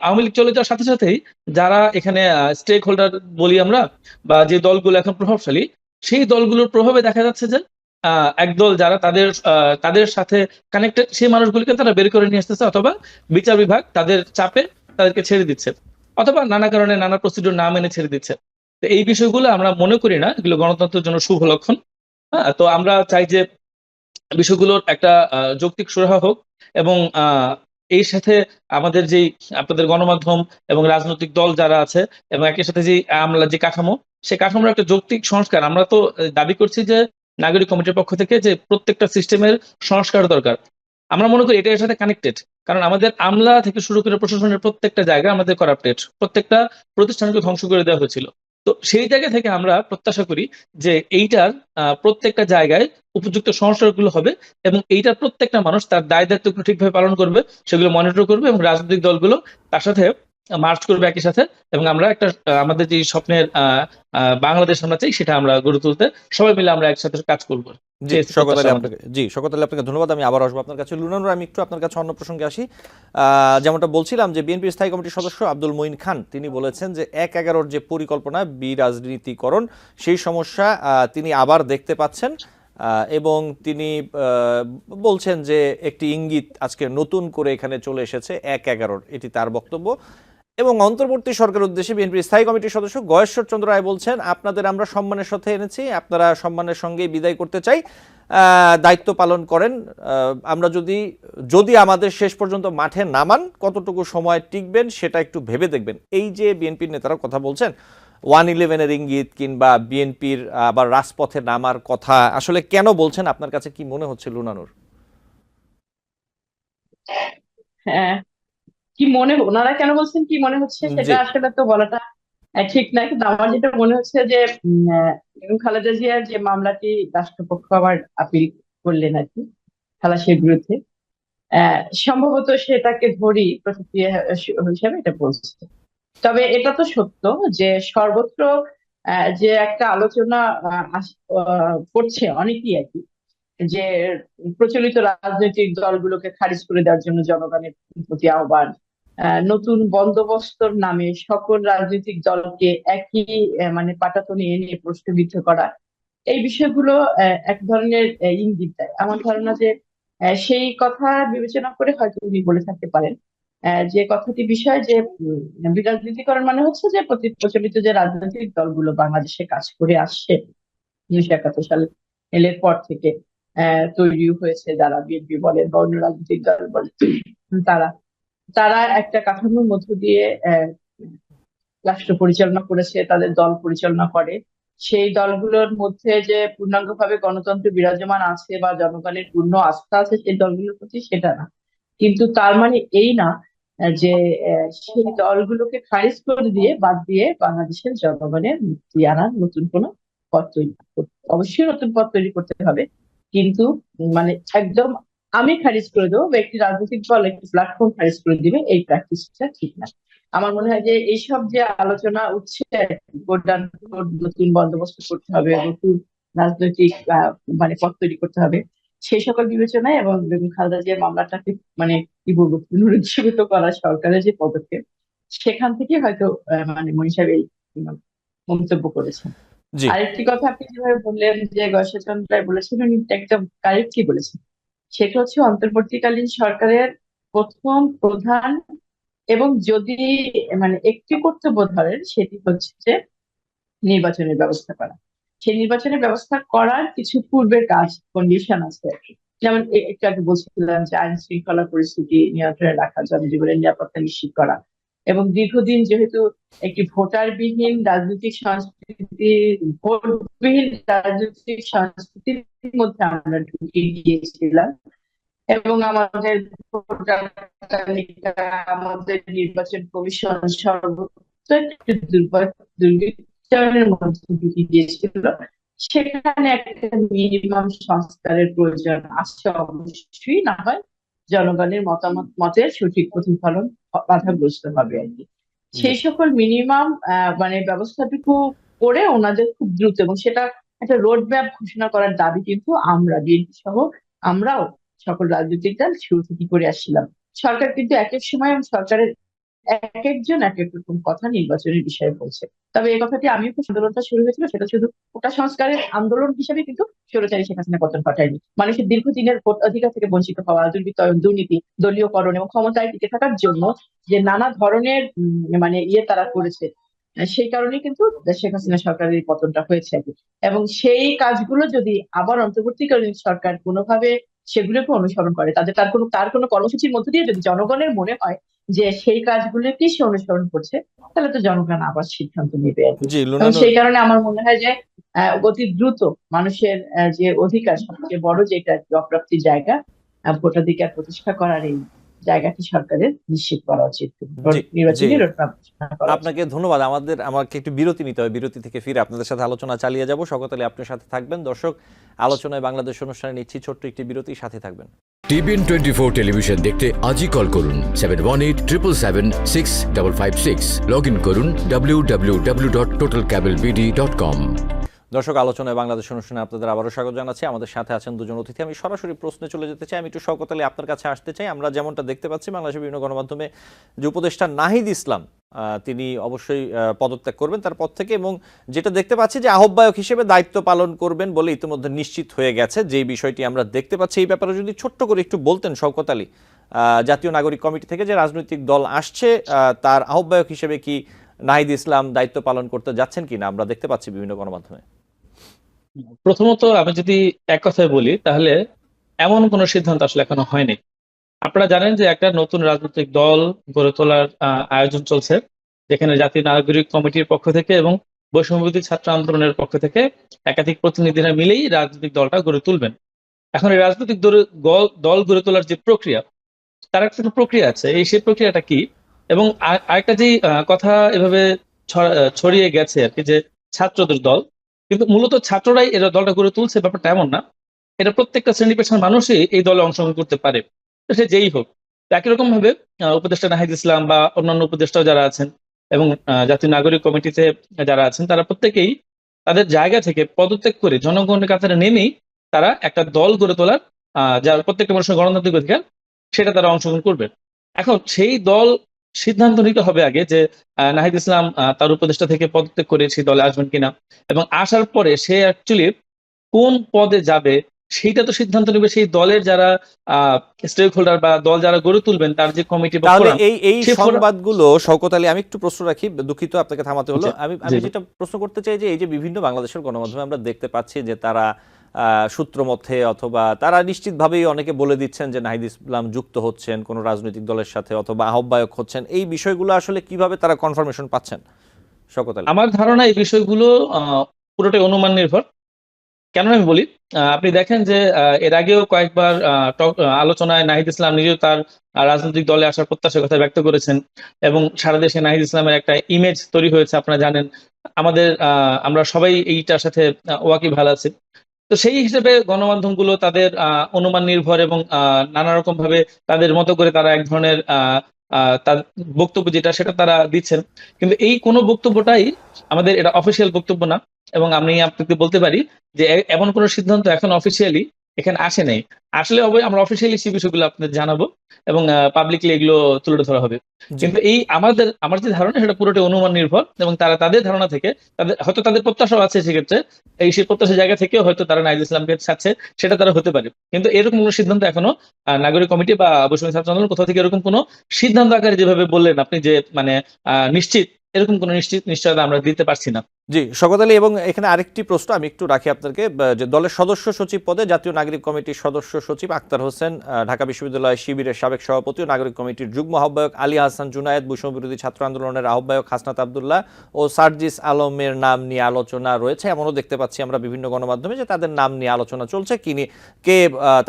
আওয়ামী লীগ চলে যাওয়ার সাথে সাথেই যারা এখানে স্টেক হোল্ডার বলি আমরা, বা যে দলগুলো এখন প্রভাবশালী, সেই দলগুলোর প্রভাবে দেখা যাচ্ছে যে একদল যারা তাদের সাথে কানেক্টেড সেই মানুষগুলিকে তারা বের করে নিয়ে আসতেছে, অথবা বিচার বিভাগ তাদের চাপে তাদেরকে ছেড়ে দিচ্ছে। অথবা নানা কারণে নানা প্রসিডিউর না মেনে ছেড়ে দিচ্ছে। তো এই বিষয়গুলো আমরা মনে করি না এগুলো গণতন্ত্রের জন্য শুভ লক্ষণ। হ্যাঁ, তো আমরা চাই যে বিষয়গুলোর একটা যৌক্তিক সুরাহা হোক এবং এর সাথে আমাদের যেই আপনাদের গণমাধ্যম এবং রাজনৈতিক দল যারা আছে এবং একই সাথে যে আমলা যে কাঠামো, সেই কাঠামোর একটা যৌক্তিক সংস্কার। আমরা তো দাবি করছি যে নাগরিক কমিটির পক্ষ থেকে যে প্রত্যেকটা সিস্টেমের সংস্কার দরকার। আমরা মনে করি এটা এর সাথে কানেক্টেড। কারণ আমাদের আমলা থেকে শুরু করে প্রশাসনের প্রত্যেকটা জায়গা আমাদের করাপ্টেড। প্রত্যেকটা প্রতিষ্ঠানকে ধ্বংস করে দেওয়া হয়েছিল। তো সেই জায়গা থেকে আমরা প্রত্যাশা করি যে এইটার প্রত্যেকটা জায়গায় উপযুক্ত সংস্কারগুলো হবে এবং এইটার প্রত্যেকটা মানুষ তার দায় দায়িত্বগুলো ঠিকভাবে পালন করবে, সেগুলো মনিটর করবে এবং রাজনৈতিক দলগুলো তার সাথে মার্চ করবে একই সাথে। এবং আমরা একটা আমাদের যে স্বপ্নের বাংলাদেশ আমরা চাই সেটা আমরা গড়ে তুলতে সবাই মিলে আমরা একসাথে কাজ করবো। জি এই শওকত প্রত্যাশা আলী আমাদের। আপনাকে শওকত আলী আপনাকে ধন্যবাদ। আমি আবার আসবো আপনার কাছে। লুনা নূর, আমি একটু আপনার কাছে অন্য প্রসঙ্গে আসি। যেমনটা বলছিলাম যে বিএনপির স্থায়ী কমিটির সদস্য আব্দুল মঈন খান তিনি বলেছেন যে ১/১১ যে পরিকল্পনা বিরাজনীতিকরণ, সেই সমস্যা তিনি আবার দেখতে পাচ্ছেন এবং তিনি বলছেন যে একটি ইঙ্গিত আজকে নতুন করে এখানে চলে এসেছে ১/১১, এটি তার বক্তব্য। এবং অন্তর্বর্তী সরকারের উদ্দেশ্যে বিএনপির স্থায়ী কমিটির সদস্য গয়েশ্বর চন্দ্র রায় বলছেন, আপনাদের আমরা সম্মানের সাথে এনেছি, আপনারা সম্মানের সঙ্গেই বিদায় করতে চাই, দায়িত্ব পালন করেন। আমরা যদি আমাদের শেষ পর্যন্ত মাঠে নামান, কতটুকু সময় টিকবেন সেটা একটু ভেবে দেখবেন। এই যে বিএনপির নেতারা কথা বলছেন 1/11-এর ইঙ্গিত কিংবা বিএনপির আবার রাজপথে নামার কথা, আসলে কেন বলছেন? আপনার কাছে কি মনে হচ্ছে লুনানুর? হ্যাঁ, ওনারা কেন বলছেন, কি মনে হচ্ছে জি সেটা আসলে তো বলাটা ঠিক না, কিন্তু আমার যেটা মনে হচ্ছে যে খালেদা জিয়ার যে মামলাটি রাষ্ট্রপক্ষ আবার আপিল করলেন আর কি খালাসির বিরুদ্ধে, সম্ভবত সেটাকে ধরি প্রতিক্রিয়া হিসেবে এটা বলছে। তবে এটা তো সত্য যে সর্বত্র যে একটা আলোচনা করছে অনেকেই আর কি, যে প্রচলিত রাজনৈতিক দলগুলোকে খারিজ করে দেওয়ার জন্য জনগণের প্রতি আহ্বান, নতুন বন্দোবস্তর নামে সকল রাজনৈতিক দলকে একই মানে পাটাতনে এনে প্রশ্নবিদ্ধ করা, এই বিষয়গুলো এক ধরনের ইঙ্গিত দেয়। আমার ধারণা যে সেই কথা বিবেচনা করে হয়তো উনি বলে থাকতে পারেন। যে কথাটি বিষয় যে বিরাজনীতিকরণ মানে হচ্ছে যে প্রচলিত যে রাজনৈতিক দলগুলো বাংলাদেশে কাজ করে আসছে 1971 সালের পর থেকে তৈরি হয়েছে, যারা বিএনপি বলেন বা অন্য রাজনৈতিক দল বলেন, তারা তারা একটা কাঠামোর মধ্য দিয়ে রাষ্ট্র পরিচালনা করেছে, তাদের দল পরিচালনা করে। সেই দলগুলোর মধ্যে যে পূর্ণাঙ্গভাবে গণতন্ত্র বিরাজমান আছে বা জনগণের পূর্ণ আস্থা আছে সেই দলগুলোর প্রতি, সেটা না। কিন্তু তার মানে এই না যে সেই দলগুলোকে খারিজ করে দিয়ে বাদ দিয়ে বাংলাদেশের জনগণের মুক্তি আনার নতুন কোনো পথ তৈরি অবশ্যই নতুন পথ তৈরি করতে হবে। কিন্তু মানে একদম আমি খারিজ করে দেবো বা একটি রাজনৈতিক দল একটি প্ল্যাটফর্ম খারিজ করে দিবে, এই প্র্যাকটিসটা ঠিক না। আমার মনে হয় যে এইসব যে আলোচনা উঠছে, ভোটদান, নতুন বন্দোবস্ত করতে হবে, নতুন রাজনৈতিক মানে পথ তৈরি করতে হবে, সেই সকল বিবেচনায় এবং বেগম খালেদা জিয়ার মামলাটাকে মানে কি বলবো পুনরুজ্জীবিত করা সরকারের যে পদক্ষেপ, সেখান থেকে হয়তো মানে মনীষ সাহেব এই মন্তব্য করেছেন। জি আরেকটি কথা আপনি যেভাবে বললেন যে গয়েশ্বরচন্দ্র রায় বলেছেন, উনি একদম কারেক্টলি বলেছেন। সেটা হচ্ছে অন্তর্বর্তীকালীন সরকারের প্রথম প্রধান এবং যদি মানে একটি কর্তব্য ধরেন সেটি হচ্ছে যে নির্বাচনের ব্যবস্থা করা। সেই নির্বাচনের ব্যবস্থা করার কিছু পূর্বের কাজ কন্ডিশন আছে আর কি। যেমন একটু আগে বলছিলাম যে আইন শৃঙ্খলা পরিস্থিতি নিয়ন্ত্রণে রাখা, জনজীবনের নিরাপত্তা নিশ্চিত করা, এবং দীর্ঘদিন যেহেতু একটি ভোটারবিহীন রাজনৈতিক সংস্কৃতি, ভোটবিহীন রাজনৈতিক সংস্কৃতির মধ্যে আমরা ঢুকে গিয়েছিলাম এবং আমাদের ভোটার তালিকা, আমাদের নির্বাচন কমিশন সর্বোচ্চ একটি দুর্বৃত্তায়নের মধ্যে ঢুকে গিয়েছিল, সেখানে একটা মিনিমাম সংস্কারের প্রয়োজন আছে অবশ্যই, না হয় জনগণের মতের সঠিক প্রতিফলন বাধাগ্রস্ত হবে আর কি। জি সেই সকল মিনিমাম মানে ব্যবস্থাটুকু করে ওনাদের খুব দ্রুত, এবং সেটা একটা রোড ম্যাপ ঘোষণা করার দাবি কিন্তু আমরা বিএনপি সহ আমরাও সকল রাজনৈতিক দল শুরু থেকে করে আসছিলাম। সরকার কিন্তু এক এক সময় সরকারের এক একজন এক এক রকম কথা নির্বাচনের বিষয়ে বলছে। তবে এই কথাটি আমিও খুব আন্দোলনটা শুরু হয়েছিল সেটা শুধু কোটা সংস্কারের আন্দোলন হিসেবে কিন্তু স্বৈরাচারী শেখ হাসিনা পতন ঘটায়নি। মানুষের দীর্ঘদিনের ভোট অধিকার থেকে বঞ্চিত হওয়া, দুর্বৃত্তায়ন, দুর্নীতি, দলীয়করণ এবং ক্ষমতায় টিকে থাকার জন্য যে নানা ধরনের মানে তারা করেছে, সেই কারণেই কিন্তু শেখ হাসিনা সরকারের এই পতনটা হয়েছে আর কি। এবং সেই কাজগুলো যদি আবার অন্তর্বর্তীকালীন সরকার কোনোভাবে সেগুলোকে অনুসরণ করে, তার কোনো কর্মসূচির মধ্য দিয়ে যদি জনগণের মনে হয় যে সেই কাজগুলোকেই সে অনুসরণ করছে, তাহলে তো জনগণ আবার সিদ্ধান্ত নেবে আর কি। জি এবং লুনানুর, সেই কারণে আমার মনে হয় যে অতি দ্রুত মানুষের যে অধিকার, সবচেয়ে বড় যেটা অপ্রাপ্তির জায়গা, ভোটাধিকার প্রতিষ্ঠা করার এই জায়গাটি সরকারের নিশ্চিত করা উচিত, জি জি নির্বাচনী রোডম্যাপ ঘোষণা করা উচিত। আপনাকে ধন্যবাদ। আমাকে একটু বিরতি নিতে হবে, বিরতি থেকে ফিরে আপনাদের সাথে আলোচনা চালিয়ে যাব। শওকত আলী আপনার সাথে থাকবেন। দর্শক, আলোচনায় বাংলাদেশ অনুষ্ঠানে নিচ্ছি ছোট্ট একটি বিরতি, সাথে থাকবেন। টিবিএন 24 টেলিভিশন দেখতে আজই কল করুন 7187776556। লগ ইন করুন www.totalcablebd.com। দর্শক, আলোচনায় বাংলাদেশ অনুষ্ঠানে আপনাদের আবারও স্বাগত জানাচ্ছি। আমাদের সাথে আছেন দুজন অতিথি। আমি সরাসরি প্রশ্নে চলে যেতে চাই। আমি একটু শওকত আলী আপনার কাছে আসতে চাই। আমরা যেমনটা দেখতে পাচ্ছি বাংলাদেশের বিভিন্ন গণমাধ্যমে যে উপদেষ্টা নাহিদ ইসলাম তিনি অবশ্যই পদত্যাগ করবেন তার পদ থেকে, এবং যেটা দেখতে পাচ্ছি যে আহ্বায়ক হিসেবে দায়িত্ব পালন করবেন বলে ইতিমধ্যে নিশ্চিত হয়ে গেছে, যে বিষয়টি আমরা দেখতে পাচ্ছি। এই ব্যাপারে যদি ছোট্ট করে একটু বলতেন শওকত আলী, জাতীয় নাগরিক কমিটি থেকে যে রাজনৈতিক দল আসছে তার আহ্বায়ক হিসেবে কি নাহিদ ইসলাম দায়িত্ব পালন করতে যাচ্ছেন কিনা আমরা দেখতে পাচ্ছি বিভিন্ন গণমাধ্যমে। প্রথমত আমি যদি এক কথায় বলি, তাহলে এমন কোনো সিদ্ধান্ত আসলে এখনো হয়নি। আপনারা জানেন যে একটা নতুন রাজনৈতিক দল গড়ে তোলার আয়োজন চলছে, যেখানে জাতীয় নাগরিক কমিটির পক্ষ থেকে এবং বৈষম্যবিরোধী ছাত্র আন্দোলনের পক্ষ থেকে একাধিক প্রতিনিধিরা মিলেই রাজনৈতিক দলটা গড়ে তুলবেন। এখন এই রাজনৈতিক দল গড়ে তোলার যে প্রক্রিয়া, তার একটা প্রক্রিয়া আছে। সেই প্রক্রিয়াটা কি? এবং আরেকটা যে কথা এভাবে ছড়িয়ে গেছে আর কি, যে ছাত্রদের দল, কিন্তু মূলত ছাত্ররাই এরা দলটা গড়ে তুলছে, ব্যাপারটা এমন না। এটা প্রত্যেকটা শ্রেণী পেশার মানুষই এই দলে অংশগ্রহণ করতে পারে, তো সে যেই হোক। একই রকম ভাবে উপদেষ্টা নাহিদ ইসলাম বা অন্যান্য উপদেষ্টাও যারা আছেন এবং জাতীয় নাগরিক কমিটিতে যারা আছেন, তারা প্রত্যেকেই তাদের জায়গা থেকে পদত্যাগ করে জনগণের কাতারে নেমেই তারা একটা দল গড়ে তোলার যার প্রত্যেকটা মানুষের গণতান্ত্রিক অধিকার, সেটা তারা অংশগ্রহণ করবে। এখন সেই দল সিদ্ধান্ত নিতে হবে আগে যে নাহিদ ইসলাম তার উপদেষ্টা থেকে পদত্যাগ করে সেই দলে আসবেন কিনা, এবং আসার পরে সে অ্যাকচুয়ালি কোন পদে যাবে সেইটা তো সিদ্ধান্ত নেবে সেই দলের যারা স্টেক হোল্ডার বা দল যারা গড়ে তুলবেন, তার যে কমিটি বা তাহলে ফোরাম, এই সেই ফোরাম। সংবাদগুলো শওকত আলী, আমি একটু প্রশ্ন রাখি, দুঃখিত আপনাকে থামাতে হলো। জি, আমি জি, জি। যেটা প্রশ্ন করতে চাই যে এই যে বিভিন্ন বাংলাদেশের গণমাধ্যমে আমরা দেখতে পাচ্ছি যে তারা সূত্র মতে অথবা তারা নিশ্চিতভাবেই অনেকে বলে দিচ্ছেন যে নাহিদ ইসলাম যুক্ত হচ্ছেন কোনো রাজনৈতিক দলের সাথে অথবা আহ্বায়ক হচ্ছেন। এই বিষয়গুলো আসলে কিভাবে তারা কনফার্মেশন পাচ্ছেন শওকত আলী? আমার ধারণা এই বিষয়গুলো পুরোটাই অনুমান নির্ভর। কেন আমি বলি, আপনি দেখেন যে এর আগেও কয়েকবার আলোচনায় নাহিদ ইসলাম নিজেও তার রাজনৈতিক দলে আসার প্রত্যাশার কথা ব্যক্ত করেছেন, এবং সারা দেশে নাহিদ ইসলামের একটা ইমেজ তৈরি হয়েছে, আপনারা জানেন। আমরা সবাই এইটার সাথে ওয়াকিবহাল আছি। তো সেই হিসেবে গণমাধ্যমগুলো তাদের অনুমান নির্ভর এবং নানা রকম ভাবে তাদের মতো করে তারা এক ধরনের তার বক্তব্য যেটা সেটা তারা দিচ্ছেন। কিন্তু এই কোনো বক্তব্যটাই আমাদের এটা অফিসিয়াল বক্তব্য না, এবং আমি আপনাকে বলতে পারি যে এমন কোনো সিদ্ধান্ত এখন অফিসিয়ালি এখানে আসে নাই। আসলে আমরা অফিসিয়ালি সেই বিষয়গুলো আপনাদের জানাবো এবং পাবলিকলি এগুলো তুলে ধরা হবে। জি কিন্তু এই আমার যে ধারণা সেটা পুরোটাই অনুমান নির্ভর, এবং তারা তাদের ধারণা থেকে তাদের প্রত্যাশাও আছে সেক্ষেত্রে। সেই প্রত্যাশার জায়গা থেকেও হয়তো তারা নাহিদ ইসলামকে চাচ্ছে, সেটা তারা হতে পারে। কিন্তু এরকম কোনো সিদ্ধান্ত এখনো নাগরিক কমিটি বা বৈষম্য ছাত্র আন্দোলন কোথাও থেকে এরকম কোনো সিদ্ধান্ত আকারে যেভাবে বললেন আপনি, যে মানে নিশ্চিত, এরকম কোনো নিশ্চয়তা আমরা দিতে পারছি না। জি শওকত আলী, এবং এখানে আরেকটি প্রশ্ন আমি একটু রাখি আপনাকে, যে দলের সদস্য সচিব পদে জাতীয় নাগরিক কমিটির সদস্য সচিব আক্তার হোসেন, ঢাকা বিশ্ববিদ্যালয় শিবিরের সাবেক সভাপতি ও নাগরিক কমিটির যুগ্ম আহ্বায়ক আলী হাসান জুনায়েদ, বৈষম্য বিরোধী ছাত্র আন্দোলনের আহ্বায়ক হাসনাত আব্দুল্লাহ ও সার্জিস আলমের নাম নিয়ে আলোচনা রয়েছে। এমনও দেখতে পাচ্ছি আমরা বিভিন্ন গণমাধ্যমে যে তাদের নাম নিয়ে আলোচনা চলছে, কে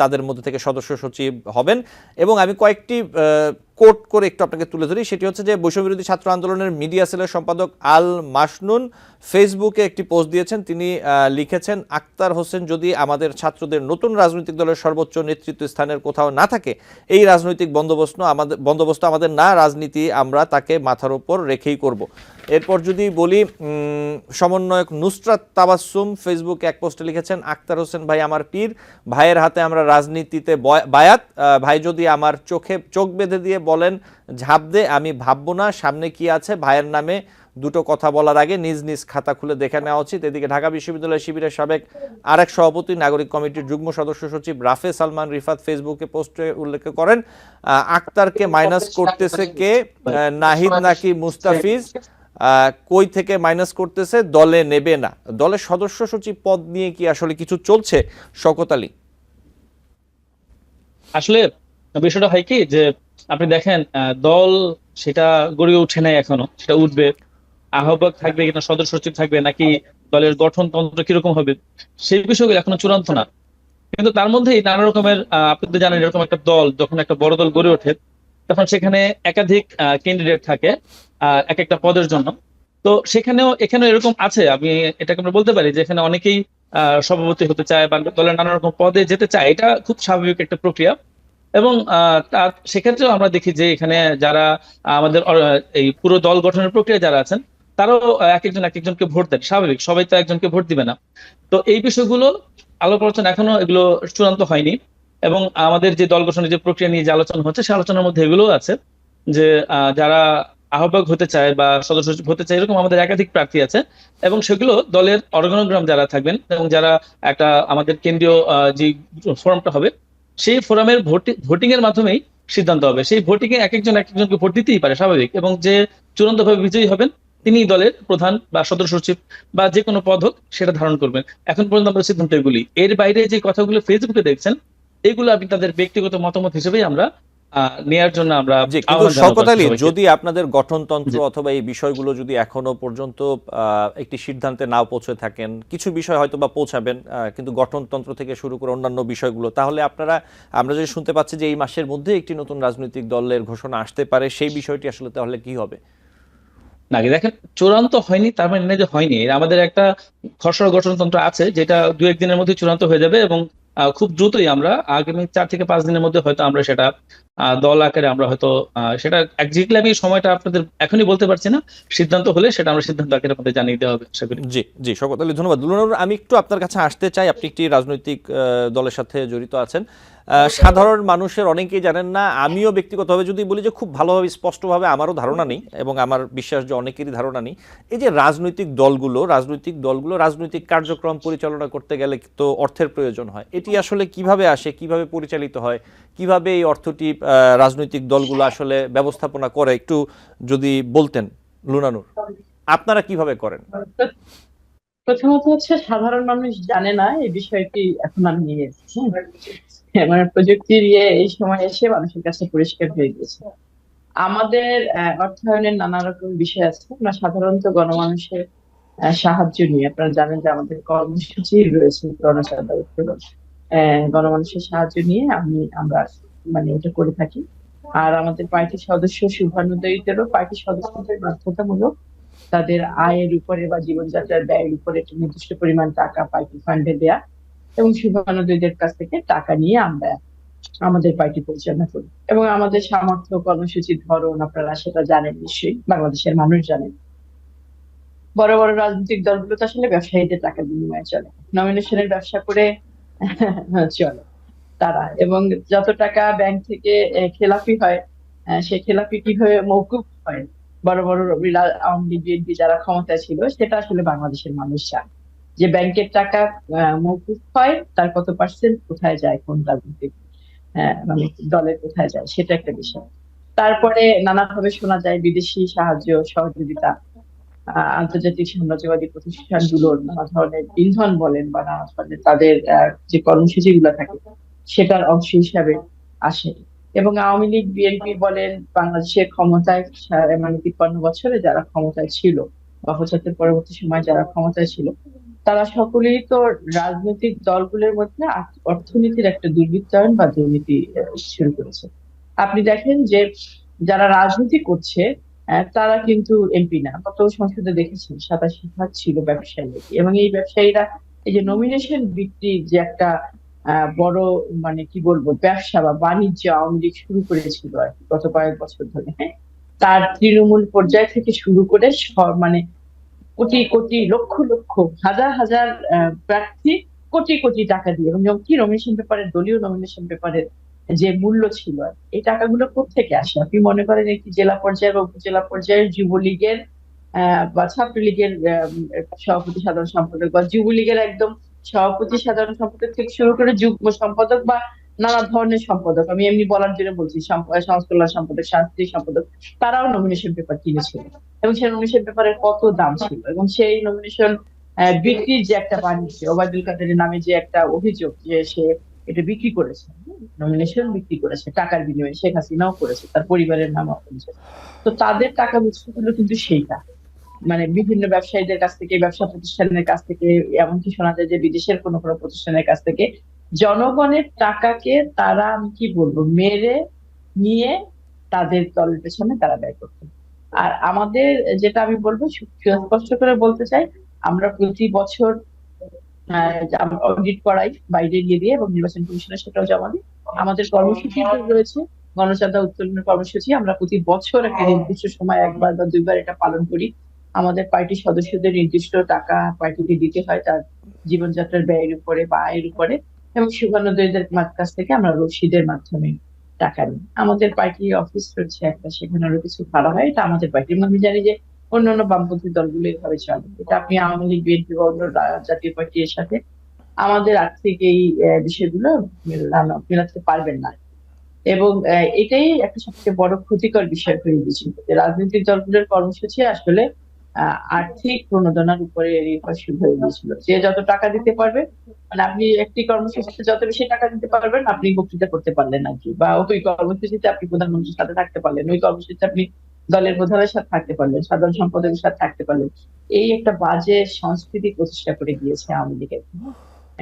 তাদের মধ্যে থেকে সদস্য সচিব হবেন। এবং আমি কয়েকটি কোট করে একটু আপনাকে তুলে ধরি, সেটি হচ্ছে যে বৈষম্য বিরোধী ছাত্র আন্দোলনের মিডিয়া সেলের সম্পাদক আল মাসনুন ফেসবুকে একটি পোস্ট দিয়েছেন। তিনি লিখেছেন, আক্তার হোসেন যদি আমাদের ছাত্রদের নতুন রাজনৈতিক দলের সর্বোচ্চ নেতৃত্ব স্থানের কোথাও না থাকে, এই রাজনৈতিক বন্দোবস্ত আমাদের না, রাজনীতি আমরা তাকে মাথার উপর রেখেই করব। এরপর যদি বলি, সমন্বয়ক নুসরাত তাবাসসুম ফেসবুকে এক পোস্টে লিখেছেন, আক্তার হোসেন ভাই আমার পীর, ভাইয়ের হাতে আমরা রাজনীতিতে বায়াত, ভাই যদি আমার চোখ বেঁধে দিয়ে বলেন ঝাঁপ দে, আমি ভাববো না, সামনে কি আছে, ভাইয়ের নামে দুটো কথা বলার আগে নিজ নিজ খাতা খুলে দেখে নেওয়া উচিত। এদিকে ঢাকা বিশ্ববিদ্যালয় শিবিরের সাবেক আরেক সভাপতি, নাগরিক কমিটির যুগ্ম সদস্য সচিব রাফে সালমান রিফাত ফেসবুকে পোস্টে উল্লেখ করেন, আক্তারকে মাইনাস করতেছে কে, নাহিদ নাকি মুস্তাফিজ, কই থেকে মাইনাস করতেছে, দলে নেবে না। দলের সদস্য সচিব পদ নিয়ে কি আসলে কিছু চলছে শওকত আলী? আসলে বিষয়টা হয় কি যে আপনি দেখেন দল সেটা গড়ে ওঠে নাই এখনো, সেটা উঠবে। আহ্বায়ক থাকবে কিনা, সদস্য সচিব থাকবে নাকি, দলের গঠনতন্ত্র কিরকম হবে, সেই বিষয়গুলো এখনো চূড়ান্ত না। কিন্তু তার মধ্যেই নানা রকমের আপনি তো জানেন, এরকম একটা দল যখন একটা বড় দল গড়ে ওঠে তখন সেখানে একাধিক ক্যান্ডিডেট থাকে এক একটা পদের জন্য। তো এখানে এরকম আছে, আমি এটাকে আমরা বলতে পারি যে এখানে অনেকেই সভাপতি হতে চায় বা দলের নানা রকম পদে যেতে চায়। এটা খুব স্বাভাবিক একটা প্রক্রিয়া। এবং তার সেক্ষেত্রেও আমরা দেখি যে এখানে যারা আমাদের এই পুরো দল গঠনের প্রক্রিয়া যারা আছেন তারাও এক একজনকে ভোট দেন। স্বাভাবিক, সবাই তো একজনকে ভোট দিবে না। তো এই বিষয়গুলো আলাপ আলোচনা এখনো এগুলো চূড়ান্ত হয়নি। এবং আমাদের যে দল গঠনের যে প্রক্রিয়া নিয়ে যে আলোচনা হচ্ছে, সে আলোচনার মধ্যে এগুলো আছে যে যারা আহ্বায়ক হতে চায় বা সদস্য সচিব হতে চায়, এরকম আমাদের একাধিক প্রার্থী আছে। এবং সেগুলো দলের অর্গানোগ্রাম যারা থাকবেন এবং যারা একটা আমাদের কেন্দ্রীয় যে ফোরামটা হবে, সেই ফোরামের ভোটিং এর মাধ্যমেই সিদ্ধান্ত হবে। সেই ভোটিং এ এক একজনকে ভোট দিতেই পারে, স্বাভাবিক। এবং যে চূড়ান্ত ভাবে বিজয়ী হবেন তিনি দলের প্রধান বা সদস্য সচিব বা যে কোনো পদ হোক সেটা ধারণ করবেন। এখন পর্যন্ত আমরা সিদ্ধান্ত এগুলি। এর বাইরে যে কথাগুলো ফেসবুকে দেখছেন, এগুলো আপনি তাদের ব্যক্তিগত মতামত হিসেবেই আমরা নেয়ার জন্য আমরা জি, কিন্তু আহ্বান জানাবো শওকত আলী, সবাইকে। যদি আপনাদের গঠনতন্ত্র অথবা এই বিষয়গুলো যদি এখনো পর্যন্ত একটি সিদ্ধান্তে নাও পৌঁছে থাকেন, কিছু বিষয় হয়তো বা পৌঁছাবেন, কিন্তু গঠনতন্ত্র থেকে শুরু করে অন্যান্য বিষয়গুলো, তাহলে আমরা যদি শুনতে পাচ্ছি যে এই মাসের মধ্যে একটি নতুন রাজনৈতিক দলের ঘোষণা আসতে পারে, সেই বিষয়টি আসলে তাহলে কি হবে? না, দেখেন, চূড়ান্ত হয়নি তার মানে না যে হয়নি। আমাদের একটা খসড়া গঠনতন্ত্র আছে যেটা 2-1 দিনের মধ্যে চূড়ান্ত হয়ে যাবে। এবং খুব দ্রুতই আমরা আগামী 4 থেকে 5 দিনের মধ্যে হয়তো আমরা সেটা দল আকারে আমরা হয়তো সেটা একজাক্টলি আমি সময়টা আপনাদের এখনই বলতে পারছি না। সিদ্ধান্ত হলে সেটা আমরা সিদ্ধান্ত আকারে আপনাদের জানিয়ে দেওয়া হবে আশা করি। জি জি, শওকত আলী, ধন্যবাদ। লুনানুর, আমি একটু আপনার কাছে আসতে চাই। আপনি একটি রাজনৈতিক দলের সাথে জড়িত আছেন। সাধারণ মানুষের অনেকেই জানেন না, আমিও ব্যক্তিগতভাবে যদি বলি যে খুব ভালোভাবে স্পষ্টভাবে আমারও ধারণা নেই, এবং আমার বিশ্বাস যে অনেকেরই ধারণা নেই। এই যে রাজনৈতিক দলগুলো রাজনৈতিক কার্যক্রম পরিচালনা করতে গেলে তো অর্থের প্রয়োজন হয়। এটি আসলে কিভাবে আসে, কিভাবে পরিচালিত হয়, কিভাবে এই অর্থটি রাজনৈতিক দলগুলো আসলে ব্যবস্থাপনা করে, একটু যদি বলতেন লুনানুর, আপনারা কিভাবে করেন? প্রথমত হচ্ছে সাধারণ মানুষ জানে না এই বিষয়টি, এখন আমি নিয়ে এসেছি। মানে প্রযুক্তির এই সময় এসে মানুষের কাছে পরিষ্কার হয়ে গেছে। আমাদের অর্থায়নের নানা রকম বিষয় আছে। আমরা সাধারণত গণমানুষের সাহায্য নিয়ে, আপনারা জানেন যে আমাদের কর্মসূচি রয়েছে গণমানুষের সাহায্য নিয়ে আমরা মানে এটা করে থাকি। আর আমাদের পার্টির সদস্য শুভানুদ্দায়ীদেরও পার্টির সদস্যদের বাধ্যতামূলক তাদের আয়ের উপরে বা জীবনযাত্রার ব্যয়ের উপরে একটা নির্দিষ্ট পরিমাণ টাকা পার্টি ফান্ডে দেয়া, এবং শুভানুদ্দায়ীদের কাছ থেকে টাকা নিয়ে আমরা আমাদের পার্টি পরিচালনা করি। এবং আমাদের সামর্থ্য, কর্মসূচির ধরন আপনারা সেটা জানেন নিশ্চয়ই, বাংলাদেশের মানুষ জানেন। বড় বড় রাজনৈতিক দলগুলো তো আসলে ব্যবসায়ীদের টাকা বিনিময়ে চলে, নমিনেশনের ব্যবসা করে চলে তারা। এবং যত টাকা ব্যাংক থেকে খেলাপি হয়, সে খেলাপি কিভাবে মওকুফ হয়, বড় বড় আওয়ামী লীগ, বিএনপি যারা ক্ষমতায় ছিল, সেটা আসলে বাংলাদেশের মানুষ জানে যে ব্যাংকের টাকা মওকুফ হয়, তার কত পার্সেন্ট কোথায় যায়, কোন রাজনৈতিক মানে দলের কোথায় যায়, সেটা একটা বিষয়। তারপরে নানাভাবে শোনা যায় বিদেশি সাহায্য সহযোগিতা, আন্তর্জাতিক সাম্রাজ্যবাদী প্রতিষ্ঠানগুলোর নানা ধরনের ইন্ধন বলেন বা নানা ধরনের তাদের যে কর্মসূচি গুলো থাকে সেটার অংশ হিসাবে আসে। এবং আওয়ামী লীগ, বিএনপি বলেন, বাংলাদেশের ক্ষমতায় মানে 53 বছরে যারা ক্ষমতায় ছিল বা 75 পরবর্তী সময় যারা ক্ষমতায় ছিল, তারা সকলেই তো রাজনৈতিক দলগুলোর মধ্যে অর্থনীতির একটা দুর্বৃত্তায়ন বা দুর্নীতি শুরু করেছে। আপনি দেখেন যে যারা রাজনীতি করছে তারা কিন্তু এমপি না। গত সংসদে দেখেছেন 87% ছিল ব্যবসায়ী, এবং এই ব্যবসায়ীরা এই যে নমিনেশন বিক্রির যে একটা বড় মানে কি বলবো ব্যবসা বা বাণিজ্য আওয়ামী লীগ শুরু করেছিল আর কি গত কয়েক বছর ধরে, হ্যাঁ, তার তৃণমূল পর্যায় থেকে শুরু করে মানে কোটি কোটি লক্ষ লক্ষ হাজার হাজার প্রার্থী কোটি কোটি টাকা দিয়ে, এবং যেমন কি নমিনেশন পেপারের দলীয় নমিনেশন পেপারের যে মূল্য ছিল আর কি, এই টাকাগুলো কোত্থেকে আসে? আপনি মনে করেন একটি জেলা পর্যায়ে বা উপজেলা পর্যায়ের যুবলীগের বা ছাত্রলীগের সভাপতি সাধারণ সম্পাদক বা যুবলীগের একদম সভাপতি সাধারণ সম্পাদক থেকে শুরু করে যুগ্ম সম্পাদক বা নানা ধরনের সম্পাদক, আমি এমনি বলার জন্য বলছি, সমাজ কল্যাণ সম্পাদক, সাংস্কৃতিক সম্পাদক, তারাও নমিনেশন পেপার কিনেছিল, এবং সেই নমিনেশন পেপারের কত দাম ছিল, এবং সেই নমিনেশন বিক্রির যে একটা বাণিজ্য, ওবায়দুল কাদেরের নামে যে একটা অভিযোগ যে সে এটা বিক্রি করেছে, নমিনেশন বিক্রি করেছে টাকার বিনিময়ে, শেখ হাসিনাও করেছে, তার পরিবারের নামও করেছে। তো তাদের টাকা উৎসগুলো কিন্তু সেইটা, মানে বিভিন্ন ব্যবসায়ীদের কাছ থেকে, ব্যবসা প্রতিষ্ঠানের কাছ থেকে, এমনকি শোনা যায় যে বিদেশের কোনো কোনো প্রতিষ্ঠানের কাছ থেকে জনগণের টাকাকে তারা, আমি কি বলবো, মেরে নিয়ে তাদের দলের পেছনে তারা ব্যয় করতো। আর আমাদের যেটা আমি বলবো, সুস্পষ্ট করে বলতে চাই, আমরা প্রতি বছর অডিট করাই বাইরে গিয়ে দিয়ে, এবং নির্বাচন কমিশনের সেটাও জমা দিই। আমাদের কর্মসূচি রয়েছে গণচাঁদা উত্তোলনের কর্মসূচি, আমরা প্রতি বছর একটা নির্দিষ্ট সময় একবার বা দুইবার এটা পালন করি। আমাদের পার্টির সদস্যদের নির্দিষ্ট টাকা পার্টিকে দিতে হয় তার জীবনযাত্রার ব্যয়ের উপরে বা আয়ের উপরে, এবং শুভানুদ্দীদের কাছ থেকে আমরা রসিদের মাধ্যমে টাকা নিই। আমাদের পার্টি অফিস রয়েছে একটা, সেখানে আরো কিছু ভাড়া হয়, এটা আমাদের পার্টি। এবং আমি জানি যে অন্যান্য বামপন্থী দলগুলো এভাবে চলে, এটা আপনি আওয়ামী লীগ, বিএনপি বা অন্য জাতীয় পার্টির সাথে আমাদের আর্থিক এই বিষয়গুলো মেলাতে পারবেন না। এবং এটাই একটা সবচেয়ে বড় ক্ষতিকর বিষয় হয়ে গেছিল যে রাজনৈতিক দলগুলোর কর্মসূচি আসলে আর্থিক প্রণোদনার উপরে নির্ভরশীল হয়ে গিয়েছিল। যে যত টাকা দিতে পারবে, মানে আপনি একটি কর্মসূচিতে যত বেশি টাকা দিতে পারবেন, আপনি বক্তৃতা করতে পারলেন আর কি, বা ওই কর্মসূচিতে আপনি প্রধানমন্ত্রীর সাথে থাকতে পারলেন, ওই কর্মসূচিতে আপনি দলের প্রধানের সাথে থাকতে পারলেন, সাধারণ সম্পাদকের সাথে থাকতে পারলেন। এই একটা বাজে সংস্কৃতি প্রতিষ্ঠা করে দিয়েছে আওয়ামী লীগের।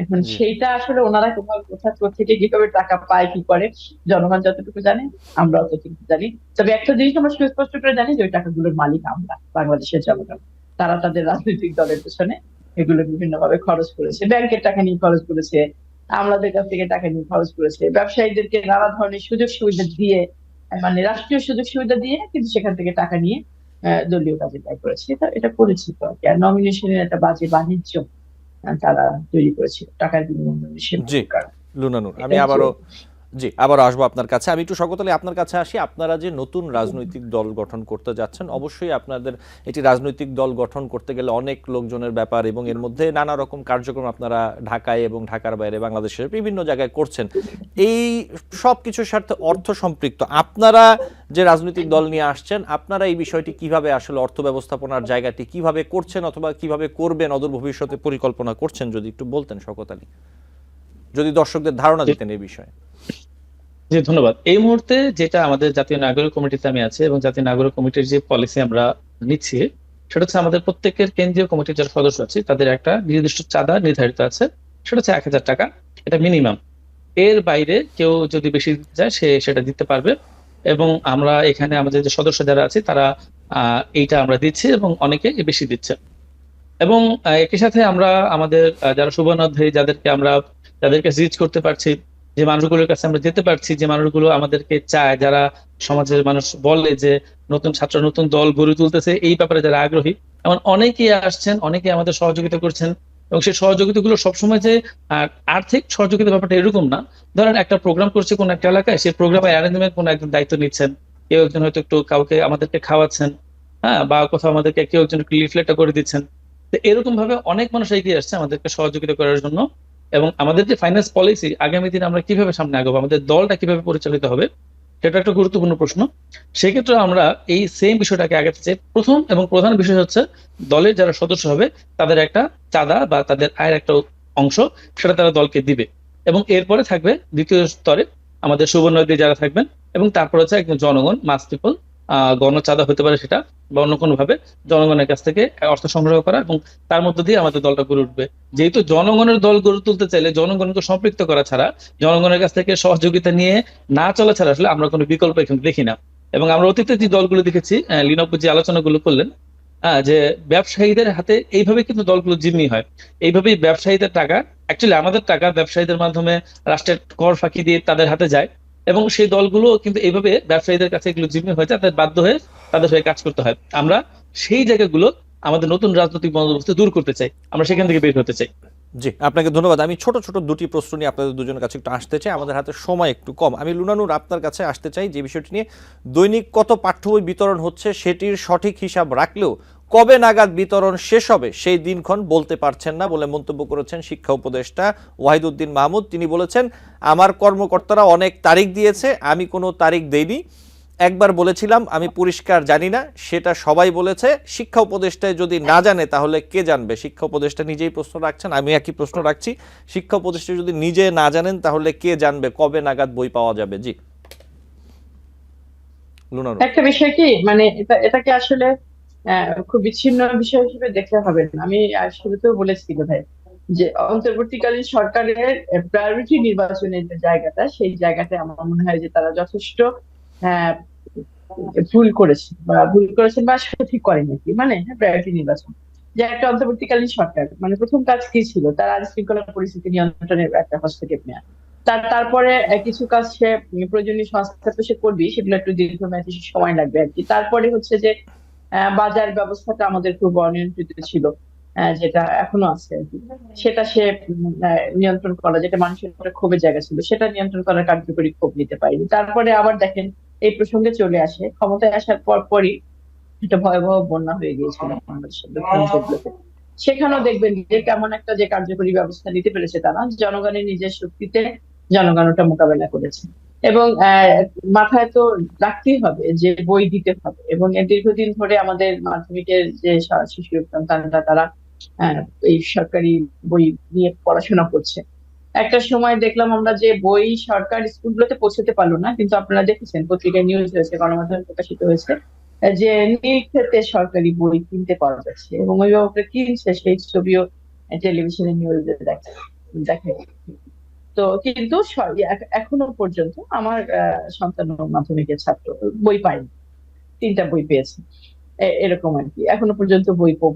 এখন জি সেইটা আসলে ওনারা কোথা থেকে কিভাবে টাকা পায়, কি করে, জনগণ যতটুকু জানে, আমরা অতটুকু জানি। তবে একটা জিনিস আমরা সুস্পষ্ট করে জানি যে ওই টাকাগুলোর মালিক আমরা, বাংলাদেশের জনগণ। তারা তাদের রাজনৈতিক দলের পেছনে এগুলো বিভিন্ন ভাবে খরচ করেছে, ব্যাংকের টাকা নিয়ে খরচ করেছে, আমলাদের কাছ থেকে টাকা নিয়ে খরচ করেছে, ব্যবসায়ীদেরকে নানা ধরনের সুযোগ সুবিধা দিয়ে, মানে রাষ্ট্রীয় সুযোগ সুবিধা দিয়ে, কিন্তু সেখান থেকে টাকা নিয়ে দলীয় কাজে ব্যয় করেছে। এটা পরিচিত আর কি। আর নমিনেশনের একটা বাজে বাণিজ্য তারা তৈরি করেছিল টাকার বিনিময়ে, সে জি কারণ লুনা নূর, আমি এটাই আবারও আবারও আসবো আপনার কাছে। আমি একটু শওকত আলী আপনার কাছে আসি। আপনারা যে নতুন রাজনৈতিক দল গঠন করতে যাচ্ছেন, অবশ্যই আপনাদের এটি রাজনৈতিক দল গঠন করতে গেলে অনেক লোকজনের ব্যাপার, এবং এর মধ্যে নানা রকম কার্যক্রম আপনারা ঢাকায় এবং ঢাকার বাইরে বাংলাদেশের বিভিন্ন জায়গায় করছেন। এই সব কিছুর সাথে অর্থ সম্পৃক্ত। আপনারা যে রাজনৈতিক দল নিয়ে আসছেন, আপনারা এই বিষয়টি কিভাবে আসলে অর্থ ব্যবস্থাপনার জায়গাটি কিভাবে করছেন অথবা কিভাবে করবেন, অদূর ভবিষ্যতে পরিকল্পনা করছেন, যদি একটু বলতেন শওকত আলী, যদি দর্শকদের ধারণা দিতেন এই বিষয়ে। জি, ধন্যবাদ। এই মুহূর্তে যেটা আমাদের জাতীয় নাগরিক কমিটিতে আমি আছি, এবং জাতীয় নাগরিক কমিটির যে পলিসি আমরা নিচ্ছি, সেটা হচ্ছে আমাদের প্রত্যেকের কেন্দ্রীয় কমিটির যারা সদস্য আছে তাদের একটা নির্দিষ্ট চাঁদা নির্ধারিত আছে, সেটা হচ্ছে 1000 টাকা, এটা মিনিমাম। এর বাইরে কেউ যদি বেশি দিতে চায় সে সেটা দিতে পারবে। এবং আমরা এখানে আমাদের যে সদস্য যারা আছে তারা এইটা আমরা দিচ্ছি, এবং অনেকে বেশি দিচ্ছে। এবং একই সাথে আমরা আমাদের যারা শুভানুধ্যায়ী, যাদেরকে রিচ করতে পারছি, যে মানুষগুলোর কাছে আমরা যেতে পারছি, যে মানুষগুলো আমাদেরকে চায়, যারা সমাজের মানুষ বলে যে নতুন ছাত্র নতুন দল গড়ে তুলতেছে, এই ব্যাপারে যারা আগ্রহী, এমন অনেকেই আসছেন, অনেকে আমাদের সহযোগিতা করছেন। এবং সেই সহযোগিতাগুলো সবসময় যে আর্থিক সহযোগিতা ব্যাপারটা এরকম না। ধরেন একটা প্রোগ্রাম করছে কোন একটা এলাকায়, সেই প্রোগ্রামের অ্যারেঞ্জমেন্ট কোনো একজন দায়িত্ব নিচ্ছেন, কেউ একজন হয়তো একটু কাউকে আমাদেরকে খাওয়াচ্ছেন, হ্যাঁ, বা কোথাও আমাদেরকে কেউ একজন একটু লিফলেটটা করে দিচ্ছেন। তো এরকম ভাবে অনেক মানুষ এগিয়ে আসছে আমাদেরকে সহযোগিতা করার জন্য। এবং আমাদের যে ফাইন্যান্স পলিসি, আগামী দিনে আমরা কিভাবে সামনে আগাবো, আমাদের দলটা কিভাবে পরিচালিত হবে, সেটা একটা গুরুত্বপূর্ণ প্রশ্ন। সেক্ষেত্রে আমরা এই সেম বিষয়টাকে আগাতে চাই। প্রথম এবং প্রধান বিষয় হচ্ছে দলের যারা সদস্য হবে তাদের একটা চাঁদা বা তাদের আয়ের একটা অংশ, সেটা তারা দলকে দিবে। এবং এরপরে থাকবে দ্বিতীয় স্তরে আমাদের সুবর্ণদী যারা থাকবেন, এবং তারপর হচ্ছে একদম জনগণ, মাস পিপল, গণচাঁদা হতে পারে সেটা, বা অন্য কোনো ভাবে জনগণের কাছ থেকে অর্থ সংগ্রহ করা, এবং তার মধ্যে দিয়ে আমাদের দলটা গড়ে উঠবে। যেহেতু জনগণের দল গড়ে তুলতে চাইলে জনগণকে সম্পৃক্ত করা ছাড়া, জনগণের কাছ থেকে সহযোগিতা নিয়ে না চলা ছাড়া আসলে আমরা কোনো বিকল্প এখানে দেখি না। এবং আমরা অতীতে যে দলগুলো দেখেছি, লিনপ যে আলোচনাগুলো করলেন, যে ব্যবসায়ীদের হাতে এইভাবে কিন্তু দলগুলো জিম্মি হয়। এইভাবেই ব্যবসায়ীদের টাকা, অ্যাকচুয়ালি আমাদের টাকা ব্যবসায়ীদের মাধ্যমে রাষ্ট্রের কর ফাঁকি দিয়ে তাদের হাতে যায়, এবং সেই দলগুলো কিন্তু এইভাবে ব্যবসায়ীদের কাছে এগুলো জিম্মি হয়ে যায়, তাদের বাধ্য হয়ে তাদের হয়ে কাজ করতে হয়। আমরা সেই জায়গাগুলো আমাদের নতুন রাজনৈতিক বন্দোবস্তে দূর করতে চাই, আমরা সেখান থেকে বের হতে চাই। জি, আপনাকে ধন্যবাদ। আমি ছোট ছোট দুটি প্রশ্ন নিয়ে আপনাদের দুজনের কাছে একটু আসতে চাই, আমাদের হাতে সময় একটু কম। আমি লুনানুর আপনার কাছে আসতে চাই যে বিষয়টি নিয়ে, দৈনিক কত পাঠ্য বই বিতরণ হচ্ছে সেটির সঠিক হিসাব রাখলেও কবে নাগাদ বিতরণ শেষ হবে সেই দিনক্ষণ বলতে পারছেন না বলে মন্তব্য করেছেন শিক্ষা উপদেষ্টা ওয়াহিদুদ্দিন মাহমুদ। তিনি বলেছেন, আমার কর্মকর্তারা অনেক তারিখ দিয়েছে, আমি কোনো তারিখ দেইনি। একবার বলেছিলাম আমি পরিষ্কার জানি না, সেটা সবাই বলেছে। শিক্ষা উপদেষ্টায় যদি না জানে তাহলে কে জানবে? শিক্ষা উপদেষ্টা নিজেই প্রশ্ন রাখছেন, আমি একই প্রশ্ন রাখছি। শিক্ষা উপদেষ্টা যদি নিজে না জানেন তাহলে কে জানবে কবে নাগাদ বই পাওয়া যাবে? জি, লুনারু। একটা বিষয় কি, মানে এটাকে আসলে খুব বিচ্ছিন্ন বিষয় হিসেবে দেখলে হবে না। আমি শুরুতেও বলেছি ভাই যে অন্তর্বর্তীকালীন সরকারের প্রায়োরিটি নির্বাচনের যে জায়গাটা, সেই জায়গাটায় আমার মনে হয় যে তারা যথেষ্ট আহ, ভুল করেছেন বা সঠিক করেনি আর কি। মানে প্রায়োরিটি নির্বাচন, যে একটা অন্তর্বর্তীকালীন সরকার মানে প্রথম কাজ কি ছিল, তার আইন শৃঙ্খলা পরিস্থিতি নিয়ন্ত্রণের একটা হস্তক্ষেপ নেওয়া। তারপরে কিছু কাজ সে প্রয়োজনীয় সংস্কার তো সে করবেই, সেগুলো একটু দীর্ঘমেয়াদী সময় লাগবে আর কি। তারপরে হচ্ছে যে বাজার ব্যবস্থাটা আমাদের খুব অনিয়ন্ত্রিত ছিল, যেটা এখনো আছে আর কি। সেটা সে নিয়ন্ত্রণ করা, যেটা মানুষের একটা ক্ষোভের জায়গা ছিল, সেটা নিয়ন্ত্রণ করার কার্যকরী ক্ষোভ নিতে পারেনি। তারপরে আবার দেখেন এই প্রসঙ্গে চলে আসে, ক্ষমতায় আসার পরই একটা ভয়াবহ বন্যা হয়ে গিয়েছিল বাংলাদেশের দক্ষিণাঞ্চলগুলোতে। সেখানেও দেখবেন যে কেমন একটা যে কার্যকরী ব্যবস্থা নিতে পেরেছে তারা, জনগণের নিজের শক্তিতে জনগণ ওটা মোকাবেলা করেছে। এবং মাথায় তো রাখতেই হবে যে বই দিতে হবে, এবং এর দীর্ঘদিন ধরে আমাদের মাধ্যমিকের যে শিশু সন্তানরা তারা আহ, এই সরকারি বই নিয়ে পড়াশোনা করছে। একটা সময় দেখলাম আমরা যে বই সরকার স্কুলগুলোতে পৌঁছতে পারলো না, কিন্তু আপনারা দেখেছেন পত্রিকায় নিউজ হয়েছে, গণমাধ্যমে প্রকাশিত হয়েছে যে নীলক্ষেতে সরকারি বই কিনতে পাওয়া যাচ্ছে, এবং অভিভাবকরা কিনছে, সেই ছবিও টেলিভিশনে নিউজে দেখে। তো কিন্তু এখনো পর্যন্ত আমার সন্তান মাধ্যমিকের ছাত্র বই পায়নি, 3টা বই পেয়েছে। এরকম আর কি, এখনো পর্যন্ত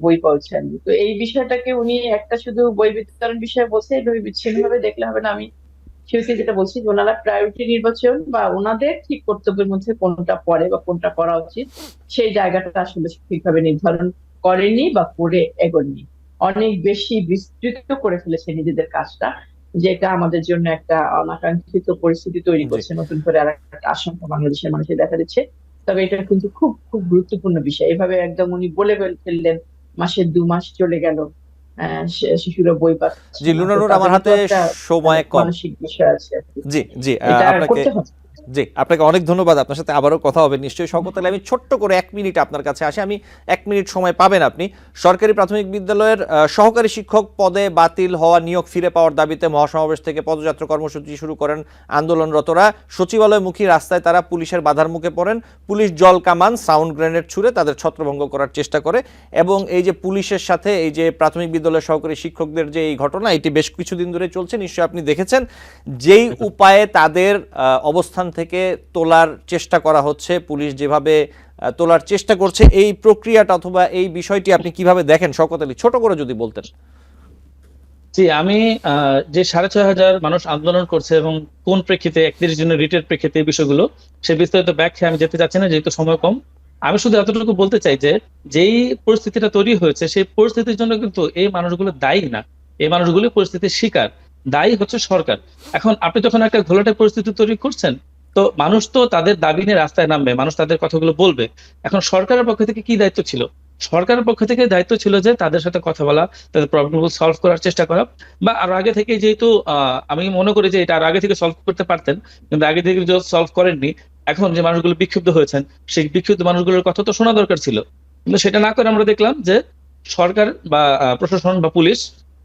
বই পৌঁছায়নি। তো এই বিষয়টাকে উনি একটা শুধু বই বিতরণ বিষয়ে বলছে, এইভাবে বিচ্ছিন্ন ভাবে দেখলে হবে না। আমি শুরুতে যেটা বলছি যে ওনারা প্রায়োরিটি নির্বাচন বা ওনাদের ঠিক কর্তব্যের মধ্যে কোনটা পড়ে বা কোনটা করা উচিত, সেই জায়গাটা আসলে ঠিকভাবে নির্ধারণ করেনি বা করে এগোননি। অনেক বেশি বিস্তৃত করে ফেলেছে নিজেদের কাজটা, যেটা আমাদের জন্য একটা অনাকাঙ্ক্ষিত পরিস্থিতি তৈরি জি, করছে, নতুন করে আর একটা আশঙ্কা বাংলাদেশের মানুষের দেখা দিচ্ছে। তবে এটা কিন্তু খুব খুব গুরুত্বপূর্ণ বিষয়। এভাবে একদম উনি বলে ফেললেন, মাসের 2 মাস চলে গেল, শিশুরা বই পাচ্ছে জি না, তো লুনানুর, আমার তাদেরও তো হাতে একটা সময় কম। মানসিক বিষয় আছে আর কি। জি জি, এটা আপনাকে, করতে হবে। জি আপনাকে অনেক ধন্যবাদ। আপনার সাথে আবারও কথা হবে নিশ্চয়ই। শওকত আলী, আমি ছোট্ট করে 1 মিনিট আপনার কাছে আসি। আমি 1 মিনিট সময় পাবেন আপনি। সরকারি প্রাথমিক বিদ্যালয়ের সহকারী শিক্ষক পদে বাতিল হওয়া নিয়োগ ফিরে পাওয়ার দাবিতে মহাসমাবেশ থেকে পদযাত্রা কর্মসূচি শুরু করেন আন্দোলনরতরা। সচিবালয়মুখী রাস্তায় তারা পুলিশের বাধার মুখে পড়েন। পুলিশ জল কামান, সাউন্ড গ্রেনেড ছুড়ে তাদের ছত্রভঙ্গ করার চেষ্টা করে। এবং এই যে পুলিশের সাথে এই যে প্রাথমিক বিদ্যালয়ের সহকারী শিক্ষকদের যে এই ঘটনা, এটি বেশ কিছুদিন ধরে চলছে, নিশ্চয়ই আপনি দেখেছেন। যেই উপায়ে তাদের অবস্থান থেকে তোলার চেষ্টা করা হচ্ছে, পুলিশ যেভাবে তোলার চেষ্টা করছে, এই প্রক্রিয়াটা অথবা এই বিষয়টি আপনি কিভাবে দেখেন শওকত আলী, ছোট করে যদি বলতেন? জি, আমি যে 6,500 মানুষ আন্দোলন করছে এবং কোন প্রেক্ষিতে 31 জনের রিটের প্রেক্ষিতে এই বিষয়গুলো, সে বিস্তারিত ব্যাখ্যা আমি যেতে চাচ্ছি না যেহেতু সময় কম। আমি শুধু এতটুকু বলতে চাই যে যেই পরিস্থিতিটা তৈরি হয়েছে সেই পরিস্থিতির জন্য কিন্তু এই মানুষগুলো দায়ী না, এই মানুষগুলো পরিস্থিতির শিকার। দায়ী হচ্ছে সরকার। এখন আপনি যখন একটা ঘোলাটে পরিস্থিতি তৈরি করছেন, তো মানুষ তো তাদের দাবি নিয়ে রাস্তায় নামবে, মানুষ তাদের কথাগুলো বলবে। এখন সরকারের পক্ষ থেকে কি দায়িত্ব ছিল? সরকারের পক্ষ থেকে দায়িত্ব ছিল যে তাদের সাথে কথা বলা, তাদের প্রবলেমগুলো সলভ করার চেষ্টা করা। বা আরো আগে থেকে যেহেতু আমি মনে করি যে এটা আরো আগে থেকে সলভ করতে পারতেন, কিন্তু আগে থেকে সলভ করেননি। এখন যে মানুষগুলো বিক্ষুব্ধ হয়েছেন, সেই বিক্ষুব্ধ মানুষগুলোর কথা তো শোনা দরকার ছিল, কিন্তু সেটা না করে আমরা দেখলাম যে সরকার বা প্রশাসন বা পুলিশ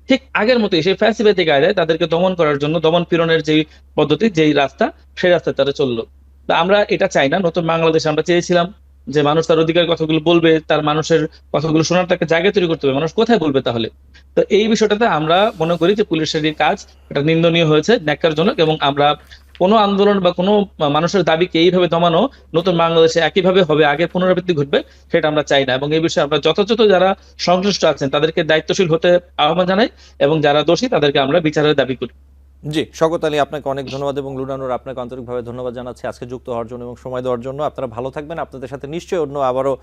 ঠিক আগের মতোই সেই ফ্যাসিবাদী কায়দায় তাদেরকে দমন করার জন্য, দমন পীড়নের যেই পদ্ধতি, যেই রাস্তা, সেই রাস্তায় তারা চললো। তা আমরা এটা চাই না। নতুন বাংলাদেশে আমরা চেয়েছিলাম যে মানুষ তার অধিকারের কথাগুলো বলবে, তার মানুষের কথাগুলো শোনার একটা জায়গা তৈরি করতে হবে। মানুষ কোথায় বলবে তাহলে? তো এই বিষয়টাতে আমরা মনে করি যে পুলিশের এই কাজ এটা নিন্দনীয় হয়েছে, ন্যাক্কারজনক, এবং আমরা কোনো আন্দোলন বা কোনো মানুষের দাবিকে এইভাবে দমানো নতুন বাংলাদেশে একইভাবে হবে, আগের পুনরাবৃত্তি ঘটবে, সেটা আমরা চাই না। এবং এই বিষয়ে আমরা যথাযথ যারা সংশ্লিষ্ট আছেন তাদেরকে দায়িত্বশীল হতে আহ্বান জানাই, এবং যারা দোষী তাদেরকে আমরা বিচারের দাবি করি। জি, শওকত আলী, আপনাকে অনেক ধন্যবাদ, এবং লুনা নূর, আপনাকে আন্তরিকভাবে ধন্যবাদ জানাচ্ছি আজকে যুক্ত হওয়ার জন্য এবং সময় দেওয়ার জন্য। আপনারা ভালো থাকবেন। আপনাদের সাথে নিশ্চয়ই আবারও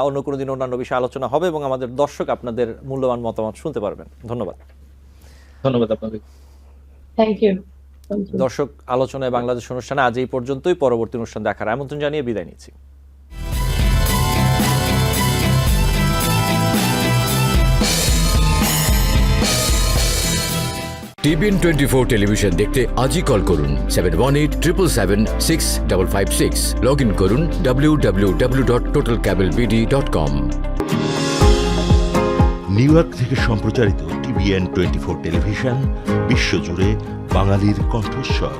অন্য কোনো দিন অন্যান্য বিষয়ে আলোচনা হবে, এবং আমাদের দর্শক আপনাদের মূল্যবান মতামত শুনতে পারবেন। ধন্যবাদ। ধন্যবাদ আপনাকে। Thank you. দর্শক, আলোচনায় বাংলাদেশ অনুষ্ঠানে আজ এই পর্যন্তই। পরবর্তী অনুষ্ঠান দেখার আমন্ত্রণ জানিয়ে বিদায় নিচ্ছি। TBN 24 টেলিভিশন দেখতে আজই কল করুন 7187776556। লগ ইন করুন www.totalcablebd.com। নিউ ইয়র্ক থেকে সম্প্রচারিত TBN 24 টেলিভিশন বিশ্বজুড়ে বাঙালির কণ্ঠস্বর।